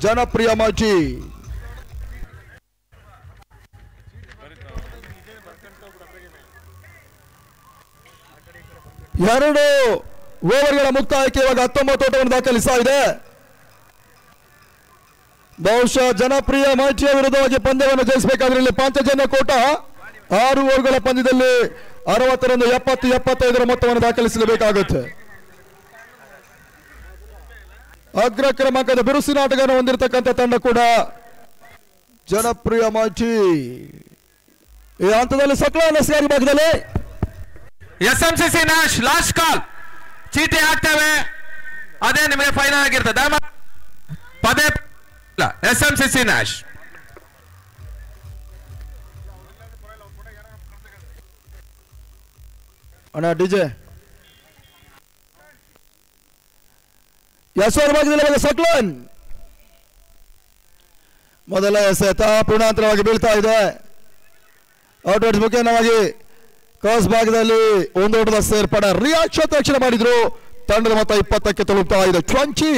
ಜನಪ್ರಿಯ ಮಾಜಿ. ಎರಡು ಓವರ್ಗಳ ಮುಕ್ತಾಯಕ್ಕೆ ಇವಾಗ 19 ಓಟವನ್ನು ದಾಖಲಿಸ್ತಾ ಇದೆ. ಬಹುಶಃ ಜನಪ್ರಿಯ ಮಾಚಿಯ ವಿರುದ್ಧವಾಗಿ ಪಂದ್ಯವನ್ನು ಜಯಿಸಬೇಕಾದ್ರೆ ಇಲ್ಲಿ ಪಾಂಚಜನ್ಯ ಕೋಟ 6 ಓವರ್ಗಳ ಪಂದ್ಯದಲ್ಲಿ 60 70 75 ಮೊತ್ತವನ್ನು ದಾಖಲಿಸಲೇಬೇಕಾಗುತ್ತೆ. ಅಗ್ರ ಕ್ರಮಾಂಕದ ಬಿರುಸಿನ ಆಟಗಾರನ ಹೊಂದಿರತಕ್ಕಂಥ ತಂಡ ಕೂಡ ಜನಪ್ರಿಯ ಮಾಚಿ. ಈ ಹಂತದಲ್ಲಿ ಸಕಲ ಸಿಆರ್ ಭಾಗದಲ್ಲಿ SMCC ನ್ಯಾಶ್ ಲಾಸ್ಟ್ ಕಾಲ್ ಚೀಟಿ ಹಾಕ್ತೇವೆ, ಅದೇ ನಿಮಗೆ ಫೈನಲ್ ಆಗಿರ್ತದೆ. ಪದೇ SMCC ನ್ಯಾಶ್ ಅಣ್ಣ ಡಿಜೆ ಯಶೋರ್ ಭಾಗದಲ್ಲಿ ಸಕ್ಲನ್ ಮೊದಲ ಎಸೆತ ಪೂರ್ಣಾಂತರವಾಗಿ ಬೀಳ್ತಾ ಇದೆ. ಔಟ್ವರ್ಡ್ಸ್ ಮುಖೇನವಾಗಿ ಕ್ರಾಸ್ ಭಾಗದಲ್ಲಿ ಒಂದು ಓಟದ ಸೇರ್ಪಡೆ. ರಿಯಾಜ್ ಕ್ಷೇತ್ರ ಮಾಡಿದ್ರು. ತಂಡದ ಮೊತ್ತ 20ಕ್ಕೆ ತಲುಪ್ತಾ ಇದೆ. ಚೊಂಚಿ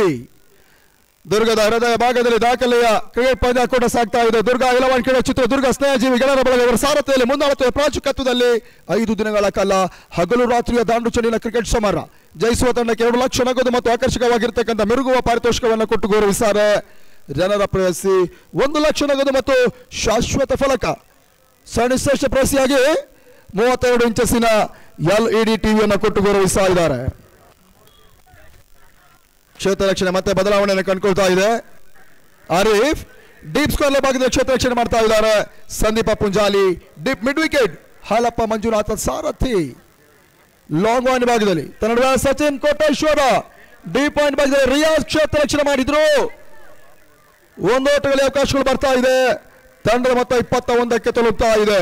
ದುರ್ಗದ ಹೃದಯ ಭಾಗದಲ್ಲಿ ದಾಖಲೆಯ ಕ್ರಿಕೆಟ್ ಪಂದ್ಯ ಕೂಡ ಸಾಗ್ತಾ ಇದೆ. ದುರ್ಗ ಇಲವಾನ್ ಕ್ರೀಡಾ ಚಿತ್ರದುರ್ಗ ಸ್ನೇಹಜೀವಿ ಗೆಳೆಯರ ಬಳಗ ಅವರ ಸಾರಥ್ಯದಲ್ಲಿ ಮುಂದಾಳುತ್ತಿರುವ ಪ್ರಾಚುಕತ್ವದಲ್ಲಿ 5 ದಿನಗಳ ಕಾಲ ಹಗಲು ರಾತ್ರಿಯ ದಾಂಡು ಚಳಿನ ಕ್ರಿಕೆಟ್ ಸಮರ. ಜಯಿಸುವ ತಂಡಕ್ಕೆ 2 ಲಕ್ಷ ನಗದು ಮತ್ತು ಆಕರ್ಷಕವಾಗಿರ್ತಕ್ಕಂಥ ಮಿರುಗುವ ಪಾರಿತೋಷಿಕವನ್ನು ಕೊಟ್ಟು ಗೌರವಿಸುತ್ತಾರೆ. ಜನರ ಪ್ರೇಯಸಿ 1 ಲಕ್ಷ ನಗದು ಮತ್ತು ಶಾಶ್ವತ ಫಲಕ. ಶ್ರೇಷ್ಠ ಪ್ರೇಯಸಿಯಾಗಿ 32 ಇಂಚಸ್ಸಿನ LED ಟಿವಿಯನ್ನು ಕೊಟ್ಟು ಗೌರವಿಸ್ತಾ ಇದ್ದಾರೆ. ಕ್ಷೇತ್ರ ರಕ್ಷಣೆ ಮತ್ತೆ ಬದಲಾವಣೆಯನ್ನು ಕಂಡುಕೊಳ್ತಾ ಇದೆ. ಆರೀಫ್ ಡೀಪ್ ಸ್ಕೋರ್ ಭಾಗದಲ್ಲಿ ಕ್ಷೇತ್ರ ರಕ್ಷಣೆ ಮಾಡ್ತಾ ಇದ್ದಾರೆ. Sandeep Punjali deep mid wicket. Halappa Manjunatha Sarathi long on ಭಾಗದಲ್ಲಿ ತನ್ನ ಸಚಿನ್ ಕೋಟೇಶ್ವರ ಡೀಪ್ ಪಾಯಿಂಟ್ ಭಾಗದಲ್ಲಿ ರಿಯಾಜ್ ಕ್ಷೇತ್ರ ರಕ್ಷಣೆ ಮಾಡಿದ್ರು. 1 ಓಟಗಳಿಗೆ ಅವಕಾಶಗಳು ಬರ್ತಾ ಇದೆ. ತಂಡದ ಮೊತ್ತ 21ಕ್ಕೆ ತಲುಪ್ತಾ ಇದೆ.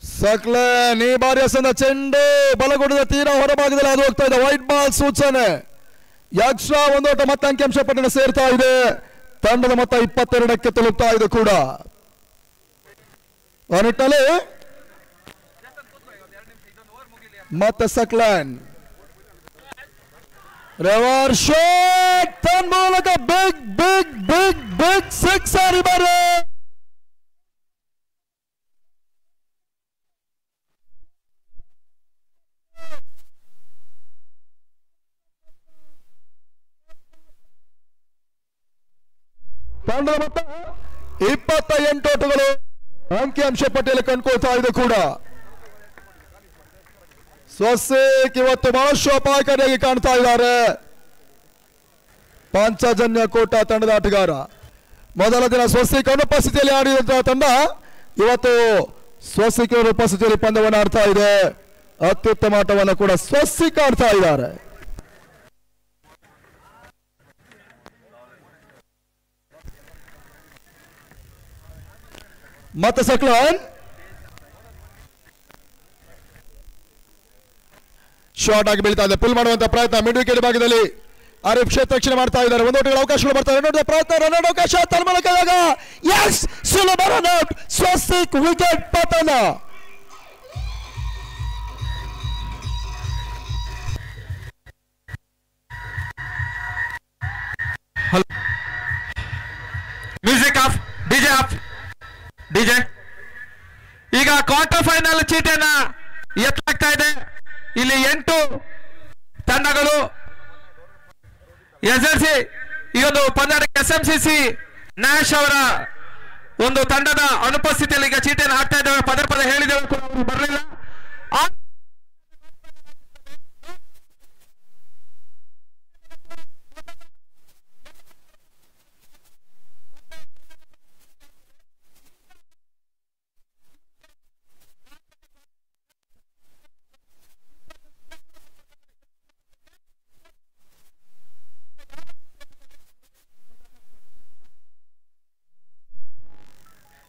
ಸಕ್ಲನ್ ಈ ಬಾರಿ ಎಸೆದ ಚೆಂಡು ಬಲಗುಡದ ತೀರಾ ಹೊರಭಾಗದಲ್ಲಿ ಅದು ಹೋಗ್ತಾ ಇದೆ. ವೈಟ್ ಬಾಲ್ ಸೂಚನೆ. ಎಕ್ಸ್ಟ್ರಾ 1 ಓಟ ಮತ್ತೆ ಅಂಕಿಅಂಶ ಪಟ್ಟಣ ಸೇರ್ತಾ ಇದೆ. ತಂಡದ ಮೊತ್ತ 22ಕ್ಕೆ ತಲುಪ್ತಾ ಇದೆ ಕೂಡ. ಆ ನಿಟ್ಟಿನಲ್ಲಿ ಮತ್ತೆ ಸಕ್ಲನ್ ರಿವರ್ಸ್ ಶಾಟ್ ತನ್ನ ಮೂಲಕ big big big big sixer. ಬಾರಿ ತಂಡದ ಮೊತ್ತ 28 ಓಟಗಳು ಅಂಕಿಅಂಶ ಪಟ್ಟಿಯಲ್ಲಿ ಕಂಡುಕೊಳ್ತಾ ಇದೆ ಕೂಡ. ಸ್ವಸ್ತಿಕ್ ಇವತ್ತು ಬಹಳಷ್ಟು ಅಪಾಯಕಾರಿಯಾಗಿ ಕಾಣ್ತಾ ಇದ್ದಾರೆ. ಪಾಂಚಜನ್ಯ ಕೋಟ ತಂಡದ ಆಟಗಾರ. ಮೊದಲ ದಿನ ಸ್ವಸ್ತಿಕ್ ಅನುಪಸ್ಥಿತಿಯಲ್ಲಿ ಆಡಿದಂತಹ ತಂಡ ಇವತ್ತು ಸ್ವಸ್ತಿಕ್ ಅವರ ಉಪಸ್ಥಿತಿಯಲ್ಲಿ ಪಂದ್ಯವನ್ನು ಆಡ್ತಾ ಇದೆ. ಅತ್ಯುತ್ತಮ ಆಟವನ್ನು ಕೂಡ ಸ್ವಸ್ತಿಕ್ ಆಡ್ತಾ ಇದ್ದಾರೆ. ಮತ್ತೆ ಸಕ್ಲನ್ ಶಾರ್ಟ್ ಆಗಿ ಬೀಳ್ತಾ ಇದೆ. ಪುಲ್ ಮಾಡುವಂತ ಪ್ರಯತ್ನ ಮಿಡ್ ವಿಕೆಟ್ ಭಾಗದಲ್ಲಿ ಆರಿಫ್ ಕ್ಷೇತ್ರ ರಕ್ಷಣೆ ಮಾಡ್ತಾ ಇದ್ದಾರೆ. 1 ಓಟಗಳ ಅವಕಾಶಗಳು ಬರ್ತಾರೆ. ರನ್ ಔಟ್ ಪ್ರಯತ್ನ. ರನ್ ಔಟ್ ಅವಕಾಶ ತನ್ನ ಮೂಲಕ ಎಸ್ ಸುಲಭ ರನ್ ಔಟ್. ಸ್ವಸ್ತಿಕ್ ವಿಕೆಟ್ ಪತನ. Music of DJ of DJ. ಈಗ ಕ್ವಾರ್ಟರ್ ಫೈನಲ್ ಚೀಟಿಯನ್ನ ಎತ್ತಲಾಗ್ತಾ ಇದೆ. ಇಲ್ಲಿ 8 ತಂಡಗಳು SLC ಈ ಒಂದು ಪಂದ್ಯಕ್ಕೆ SMCC ನ್ಯಾಶ್ ಅವರ ಒಂದು ತಂಡದ ಅನುಪಸ್ಥಿತಿಯಲ್ಲಿ ಈಗ ಚೀಟಿಯನ್ನು ಹಾಕ್ತಾ ಇದ್ದೇವೆ. ಪದೇ ಪದೇ ಹೇಳಿದ್ದೇವೆ, ಬರಲಿಲ್ಲ.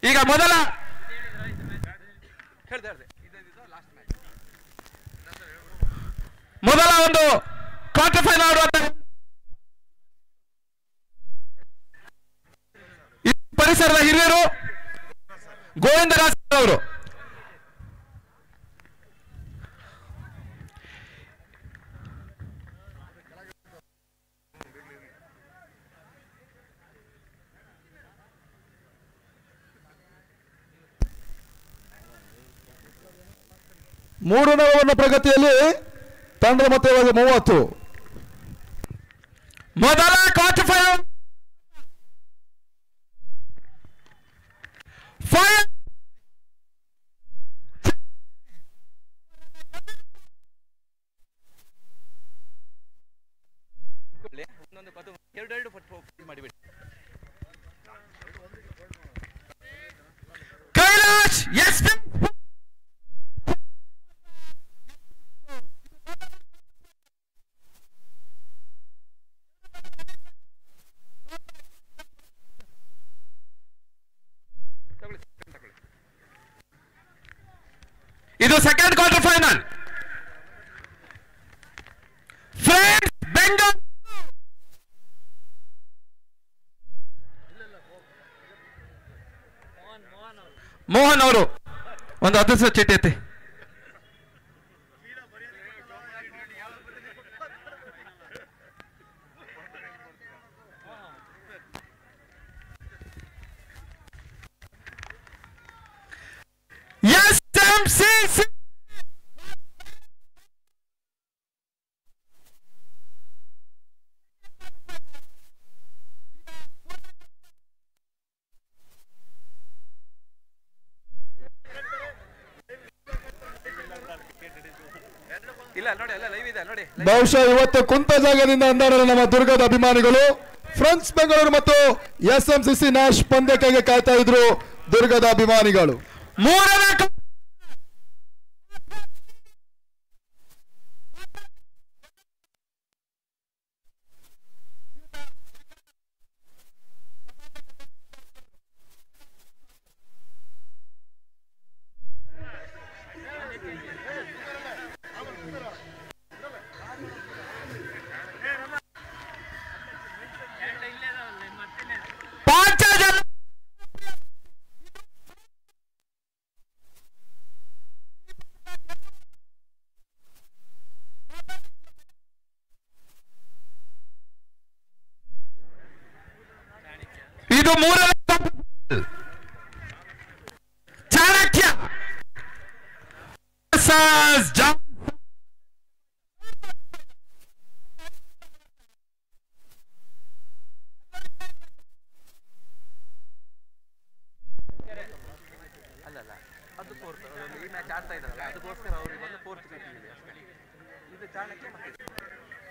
ಈಗ ಮೊದಲ ಮೊದಲ ಒಂದು ಕ್ವಾರ್ಟರ್ ಫೈನಲ್ ಆಡುವಂತ ಪರಿಸರದ ಹಿರಿಯರು ಗೋವಿಂದರಾಜ್ ಅವರು. ಮೂರನೇ ಓವರ್ನ ಪ್ರಗತಿಯಲ್ಲಿ ತಂಡದ ಮೊತ್ತ ಇವಾಗ 30. ಮೊದಲ ಕ್ವಾರ್ಟರ್ ಫೈನಲ್ ಕೈಲಾಶ್ ಎಸ್ ಇದು second quarter final. Friends Bengaluru Mohan ಅವರು ಒಂದು ಅದೃಷ್ಟ ಚೀಟಿ ಐತಿ. SMCC ಬಹುಶಃ ಇವತ್ತು ಕುಂತ ಜಾಗದಿಂದ ಅಂದಾಡಲು ನಮ್ಮ ದುರ್ಗದ ಅಭಿಮಾನಿಗಳು ಫ್ರೆಂಡ್ಸ್ ಬೆಂಗಳೂರು ಮತ್ತು SMCC ನ್ಯಾಶ್ ಪಂದ್ಯಕ್ಕಾಗಿ ಕಾಯ್ತಾ ಇದ್ರು. ದುರ್ಗದ ಅಭಿಮಾನಿಗಳು ಇದು ಮೂರನೇ ಚಾಣಕ್ಯ ಅದು ಫೋರ್ತ್ ಈ ಮ್ಯಾಚ್ ಆಡ್ತಾ ಇದ್ದಾರಲ್ಲ ಅದಕ್ಕೋಸ್ಕರ ಅವರಿಗೆ ಒಂದು ಫೋರ್ತ್ ಮ್ಯಾಚ್ ಇದು ಚಾಣಕ್ಯ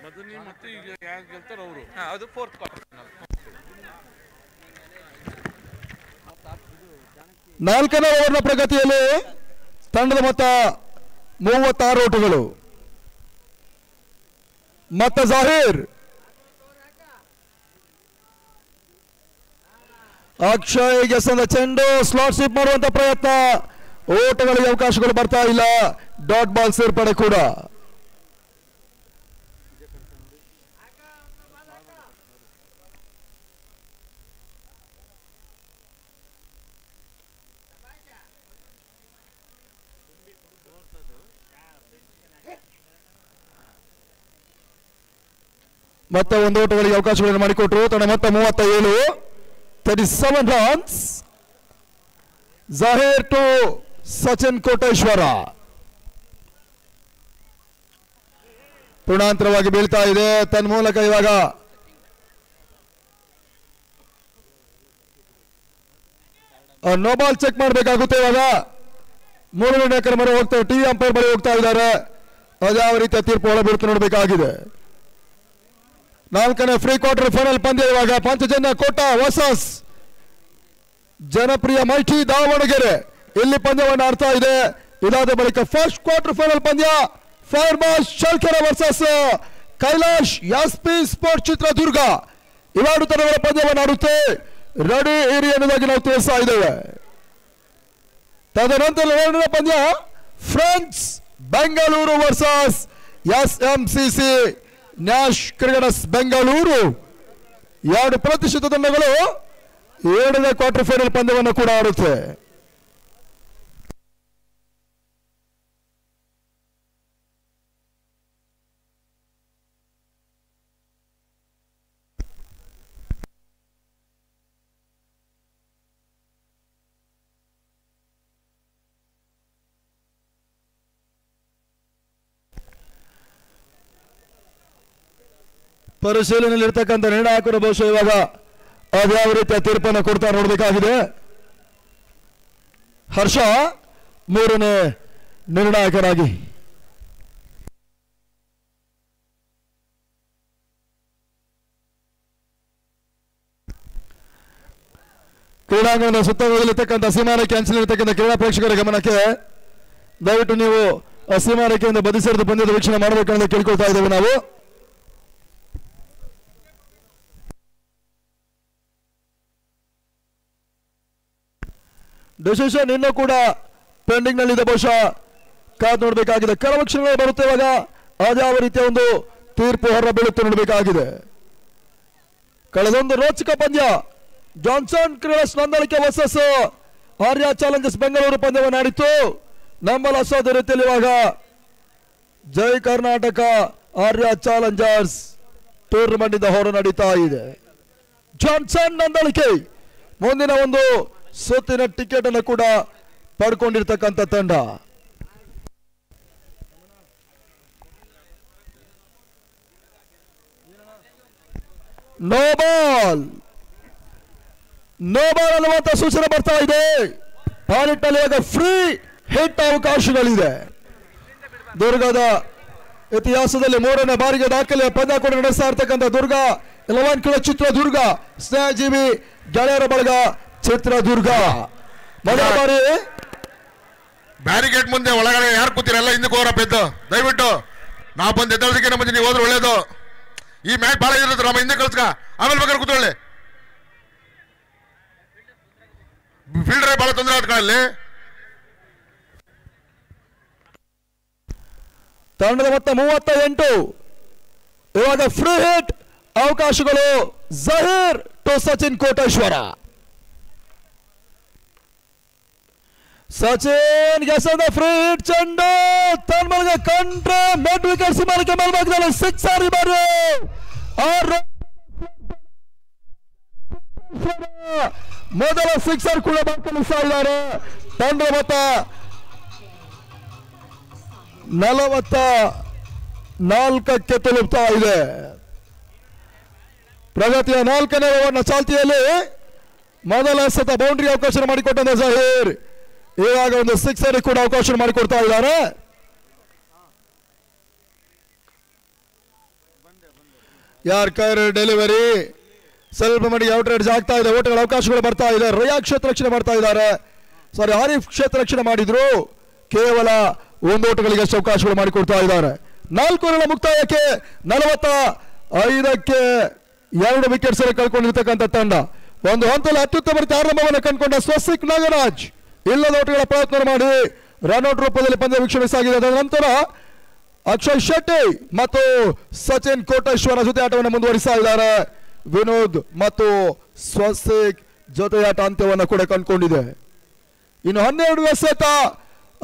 ಮದನಿ ಮತ್ತು ಈಗ ಯಾರು ಗೆಲ್ತಾರ ಅವರು ಅದು ಫೋರ್ತ್ ಕ್ವಾರ್ಟರ್ ಫೈನಲ್. ನಾಲ್ಕನೇ ಓವರ್ನ ಪ್ರಗತಿಯಲ್ಲಿ ತಂಡದ ಮೊತ್ತ 36 ಓಟುಗಳು. ಮತ್ತೆ ಜಾಹೀರ್ ಅಕ್ಷಯ್ ಗೆಸಂದ ಚೆಂಡು ಸ್ಲಾಟ್ ಸ್ವಿಪ್ ಮಾಡುವಂತ ಪ್ರಯತ್ನ, ಓಟಗಳಿಗೆ ಅವಕಾಶಗಳು ಬರ್ತಾ ಇಲ್ಲ. ಡಾಟ್ ಬಾಲ್ ಸೇರ್ಪಡೆ ಕೂಡ. ಮತ್ತೆ ಒಂದು ಓಟಗಳಿಗೆ ಅವಕಾಶಗಳನ್ನು ಮಾಡಿಕೊಟ್ರು. ತಂಡ ಮೊತ್ತ 37, 37 ರನ್ಸ್. ಜಾಹೀರ್ ಟು ಸಚಿನ್ ಕೋಟೇಶ್ವರ. ಪೂರ್ಣಾಂತರವಾಗಿ ಬೀಳ್ತಾ ಇದೆ. ತನ್ಮೂಲಕ ಇವಾಗ ನೋ ಬಾಲ್ ಚೆಕ್ ಮಾಡಬೇಕಾಗುತ್ತೆ. ಇವಾಗ 3ನೇ ಎಕರೆ ಮರೆ ಹೋಗ್ತಾರೆ. ಟಿವಿ ಅಂಪೈರ್ ಬಳಿ ಹೋಗ್ತಾ ಇದ್ದಾರೆ. ಅದ್ಯಾವ ರೀತಿಯ ತೀರ್ಪು ಒಳಬಿಡುತ್ತೆ ನೋಡಬೇಕಾಗಿದೆ. 4ನೇ ಫ್ರೀ ಕ್ವಾರ್ಟರ್ ಫೈನಲ್ ಪಂದ್ಯ ಇವಾಗ ಪಂಚಜನ್ಯ ಕೋಟ ವರ್ಸಸ್ ಜನಪ್ರಿಯ ಮೈಟಿ ದಾವಣಗೆರೆ. ಇಲ್ಲಿ ಪಂದ್ಯವನ್ನು ಆಡ್ತಾ ಇದೆ. ಇದಾದ ಬಳಿಕ ಫಸ್ಟ್ ಕ್ವಾರ್ಟರ್ ಫೈನಲ್ ಪಂದ್ಯ ಫೈರ್ ಮಾಸ್ Challakere versus Kailash SP sports Chitradurga. ಇವೆರಡು ತಂಡಗಳ ಪಂದ್ಯವನ್ನು ಆಡುತ್ತೆ. ರೆಡಿ ಇರಿ ಅನ್ನೋದಾಗಿ ನಾವು ತಿಳಿಸ್ತಾ ಇದ್ದೇವೆ. ತದನಂತರ 2ನೇ ಪಂದ್ಯ friends Bengaluru versus SMCC Nash cricketers Bengaluru. 2% ತಂಡಗಳು 7ನೇ ಕ್ವಾರ್ಟರ್ ಫೈನಲ್ ಪಂದ್ಯವನ್ನು ಕೂಡ ಆಡುತ್ತೆ. ಪರಿಶೀಲನೆಯಲ್ಲಿರ್ತಕ್ಕಂಥ ನಿರ್ಣಾಯಕರು ಬಹುಶಃ ಇವಾಗ ಅದ್ಯಾವ ರೀತಿಯ ತೀರ್ಪನ್ನು ಕೊಡ್ತಾ ನೋಡಬೇಕಾಗಿದೆ. ಹರ್ಷ 3ನೇ ನಿರ್ಣಾಯಕರಾಗಿ. ಕ್ರೀಡಾಂಗಣದ ಸುತ್ತಮುತ್ತಲಿರ್ತಕ್ಕಂಥ ಸೀಮಾರೇಖೆ ಅಂಚಿನಲ್ಲಿರ್ತಕ್ಕಂಥ ಕ್ರೀಡಾ ಪ್ರೇಕ್ಷಕರ ಗಮನಕ್ಕೆ ದಯವಿಟ್ಟು ನೀವು ಆ ಸೀಮಾರೇಖೆಯಿಂದ ಬದಿಸರಿದು ಪಂದ್ಯದ ವೀಕ್ಷಣೆ ಮಾಡಬೇಕಂತ ಕೇಳ್ಕೊಳ್ತಾ ಇದ್ದೇವೆ ನಾವು. ಡಿಸಿಷನ್ ಇನ್ನೂ ಕೂಡ ಪೆಂಡಿಂಗ್ ನಲ್ಲಿದೆ, ಬಹುಶಃ ಕಾದು ನೋಡಬೇಕಾಗಿದೆ. ಕೆಲವು ಕ್ಷಣಗಳು ಬರುತ್ತೆ ಇವಾಗ ಅದ್ಯಾವ ರೀತಿಯ ಒಂದು ತೀರ್ಪು ಹೊರ ಬೀಳುತ್ತೆ ನೋಡಬೇಕಾಗಿದೆ. ಕಳೆದೊಂದು ರೋಚಕ ಪಂದ್ಯ ಜಾನ್ಸನ್ ಕ್ರೀಡರ್ಸ್ ನಂದಳಿಕೆ ವರ್ಸಸ್ ಆರ್ಯ ಚಾಲೆಂಜರ್ಸ್ ಬೆಂಗಳೂರು ಪಂದ್ಯವನ್ನು ಆಡಿತ್ತು. ನಂಬಲ್ ಅಸಾಧ್ಯ ರೀತಿಯಲ್ಲಿ ಇವಾಗ ಜೈ ಕರ್ನಾಟಕ ಆರ್ಯ ಚಾಲೆಂಜರ್ಸ್ ಟೂರ್ನಮೆಂಟ್ ಇಂದ ಹೊರ ನಡೀತಾ ಇದೆ. ಜಾನ್ಸನ್ ನಂದಳಿಕೆ ಮುಂದಿನ ಒಂದು ಸುತ್ತಿನ ಟಿಕೆಟ್ ಅನ್ನು ಕೂಡ ಪಡ್ಕೊಂಡಿರ್ತಕ್ಕಂಥ ತಂಡ. ನೋಬಾಲ್ ಅನ್ನುವಂತ ಸೂಚನೆ ಬರ್ತಾ ಇದೆ. ಆ ನಿಟ್ಟಿನಲ್ಲಿ ಈಗ ಫ್ರೀ ಹಿಟ್ ಅವಕಾಶಗಳಿದೆ. ದುರ್ಗದ ಇತಿಹಾಸದಲ್ಲಿ 3ನೇ ಬಾರಿಗೆ ದಾಖಲೆ ಪಂದ್ಯ ಕೂಡ ನಡೆಸ್ತಾ ಇರ್ತಕ್ಕಂಥ ದುರ್ಗ 11 ಕಿಲೋ ಚಿತ್ರದುರ್ಗ ಸ್ನೇಹಜೀವಿ ಗೆಳೆಯರ ಬಳಗ ಚಿತ್ರದುರ್ಗ ಮೊದಲ ಬಾರಿ ಬ್ಯಾರಿಗೇಡ್ ಮುಂದೆ ಒಳಗಡೆ ಯಾರು ಕೂತಿರಲ್ಲ ಹಿಂದಕ್ಕೆ ಹೋಗ್ರಪ್ಪ ಎದ್ದು ದಯವಿಟ್ಟು ನಾ ಬಂದು ಎದ್ದೋದಕ್ಕೆ ನಮ್ಮ ನೀವು ಹೋದ್ರೆ ಒಳ್ಳೇದು. ಈ ಮ್ಯಾಚ್ ಭಾಳ ಇರುತ್ತೆ, ನಮ್ಮ ಹಿಂದೆ ಕಳ್ಸ್ಕ ಆಮೇಲೆ ಬೇಕಾದ್ರೆ ಕೂತ್ಕೊಳ್ಳಿ. ಫೀಲ್ಡರ್ ಭಾಳ ತೊಂದರೆ ಆದ ಕಾಲಲ್ಲಿ ತಂಡದ ಮೊತ್ತ 38. ಇವಾಗ ಫ್ರೀ ಹಿಟ್ ಅವಕಾಶಗಳು ಜಹೀರ್ ಟು ಸಚಿನ್ ಕೋಟೇಶ್ವರ. ಸಚಿನ್ ಗೆಸದ ಫ್ರೀ ಹಿಟ್ ಚೆಂಡು ತನ್ಮಲ್ಗೆ ಕಂಡ್ರೆ ಮೆಡ್ ವಿಕೆಟ್ ಸಿಮಾರಿಕೆ ಮೇಲ್ಭಾಗದಲ್ಲಿ ಸಿಕ್ಸರ್. ಬಾರಿ ಮೊದಲ ಸಿಕ್ಸರ್ ಕೂಡ ದಾಖಲಿಸ್ತಾ ಇದ್ದಾರೆ. ತಂಡದ ಮೊತ್ತ 44ಕ್ಕೆ ತಲುಪ್ತಾ ಇದೆ. ಪ್ರಗತಿಯ 4ನೇ ಓವರ್ನ ಚಾಲ್ತಿಯಲ್ಲಿ ಮೊದಲ ಸತ ಬೌಂಡ್ರಿ ಅವಕಾಶ ಮಾಡಿಕೊಟ್ಟಂತ ಜಹೀರ್ ಇವಾಗ ಒಂದು ಸಿಕ್ಸರ್ ಕೂಡ ಅವಕಾಶ ಮಾಡಿಕೊಡ್ತಾ ಇದ್ದಾರೆ. ಯಾರ್ ಕೈರ್ ಡೆಲಿವರಿ ಸ್ವಲ್ಪ ಮಟ್ಟಿಗೆ ಔಟ್ ರೈಡ್ಸ್ ಆಗ್ತಾ ಇದೆ. ಓಟಗಳ ಅವಕಾಶಗಳು ಬರ್ತಾ ಇದೆ. ರಿಯಾಕ್ ಕ್ಷೇತ್ರ ರಕ್ಷಣೆ ಮಾಡ್ತಾ ಇದ್ದಾರೆ. ಸಾರಿ, ಆರಿಫ್ ಕ್ಷೇತ್ರ ರಕ್ಷಣೆ ಮಾಡಿದ್ರು. ಕೇವಲ 1 ಓಟಗಳಿಗೆ ಅವಕಾಶಗಳು ಮಾಡಿಕೊಡ್ತಾ ಇದ್ದಾರೆ. 4 ರನ್ ಮುಕ್ತಾಯಕ್ಕೆ 45ಕ್ಕೆ 2 ವಿಕೆಟ್ಸ್ ಕಳ್ಕೊಂಡಿರ್ತಕ್ಕಂಥ ತಂಡ. ಒಂದು ಹಂತದಲ್ಲಿ ಅತ್ಯುತ್ತಮ ರೀತಿಯ ಆರಂಭವನ್ನು ಕಂಡುಕೊಂಡ ಸ್ವಸ್ತಿಕ್ ನಾಗರಾಜ್ ಇಲ್ಲದ ಓಟಗಳ ಪ್ರಯತ್ನ ಮಾಡಿ ರನ್ಔಟ್ ರೂಪದಲ್ಲಿ ಪಂದ್ಯ ವೀಕ್ಷಣೆ ಸಾಗಿದೆ. ಅದರ ನಂತರ ಅಕ್ಷಯ್ ಶೆಟ್ಟಿ ಮತ್ತು ಸಚಿನ್ ಕೋಟೇಶ್ವರ ಜೊತೆ ಆಟವನ್ನು ಮುಂದುವರಿಸ್ತಾ ಇದ್ದಾರೆ. ವಿನೋದ್ ಮತ್ತು ಸ್ವಸ್ತಿಕ್ ಜೊತೆಯಾಟ ಅಂತ್ಯವನ್ನು ಕೂಡ ಕಂಡುಕೊಂಡಿದೆ. ಇನ್ನು 12 ಎಸೆತ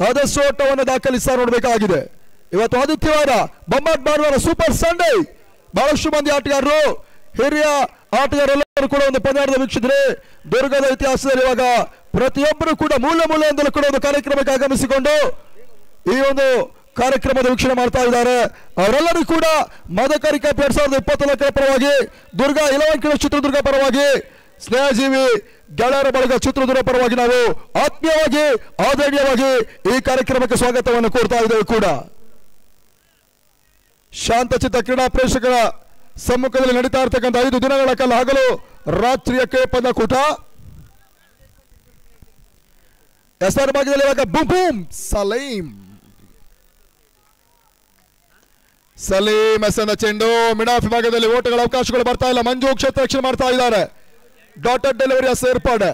ಆದಷ್ಟು ಓಟವನ್ನು ದಾಖಲಿಸ್ತಾ ನೋಡಬೇಕಾಗಿದೆ. ಇವತ್ತು ಆದಿತ್ಯವಾರ, ಬೊಂಬಾಟ್ ಭಾನುವಾರ, ಸೂಪರ್ ಸಂಡೇ. ಬಹಳಷ್ಟು ಮಂದಿ ಆಟಗಾರರು, ಹಿರಿಯ ಆಟಗಾರರೆಲ್ಲರೂ ಕೂಡ ಒಂದು ಪಂದ್ಯದ ವೀಕ್ಷಿಸಿದ್ರೆ ದುರ್ಗದ ಇತಿಹಾಸದಲ್ಲಿ ಇವಾಗ ಪ್ರತಿಯೊಬ್ಬರು ಕೂಡ ಮೂಲೆಯಿಂದಲೂ ಕೂಡ ಒಂದು ಕಾರ್ಯಕ್ರಮಕ್ಕೆ ಆಗಮಿಸಿಕೊಂಡು ಈ ಒಂದು ಕಾರ್ಯಕ್ರಮದ ವೀಕ್ಷಣೆ ಮಾಡ್ತಾ ಇದ್ದಾರೆ. ಅವರೆಲ್ಲರೂ ಕೂಡ ಮದಕರಿ ಕಪ್ 2024 ಪರವಾಗಿ, ದುರ್ಗ 11 ಕಿಲೋ ಚಿತ್ರದುರ್ಗ ಪರವಾಗಿ, ಸ್ನೇಹಜೀವಿ ಗೆಳೆಯರ ಬಳಗ ಚಿತ್ರದುರ್ಗ ಪರವಾಗಿ ನಾವು ಆತ್ಮೀಯವಾಗಿ ಆದರಣೀಯವಾಗಿ ಈ ಕಾರ್ಯಕ್ರಮಕ್ಕೆ ಸ್ವಾಗತವನ್ನು ಕೋರ್ತಾ ಇದ್ದೇವೆ ಕೂಡ. ಶಾಂತಚಿತ್ತ ಕ್ರೀಡಾ ಪ್ರೇಕ್ಷಕರ ಸಮ್ಮುಖದಲ್ಲಿ ನಡೀತಾ ಇರತಕ್ಕಂಥ 5 ದಿನಗಳ ಕಾಲ ಹಗಲು ರಾತ್ರಿಯ ಪಂದ್ಯಕೂಟ. ಎಸ್ಆರ್ ಭಾಗದಲ್ಲಿ ಇವಾಗ ಬೂಮ್ ಸಲೀಂ ಎಸೆದ ಚೆಂಡು ಮಿಡಾಫ್ ಭಾಗದಲ್ಲಿ ಓಟಗಳ ಅವಕಾಶಗಳು ಬರ್ತಾ ಇಲ್ಲ. ಮಂಜು ಕ್ಷೇತ್ರ ರಕ್ಷಣೆ ಮಾಡ್ತಾ ಇದ್ದಾರೆ. ಡಾಟೆಡ್ ಡೆಲಿವರಿಯ ಸೇರ್ಪಾಡೆ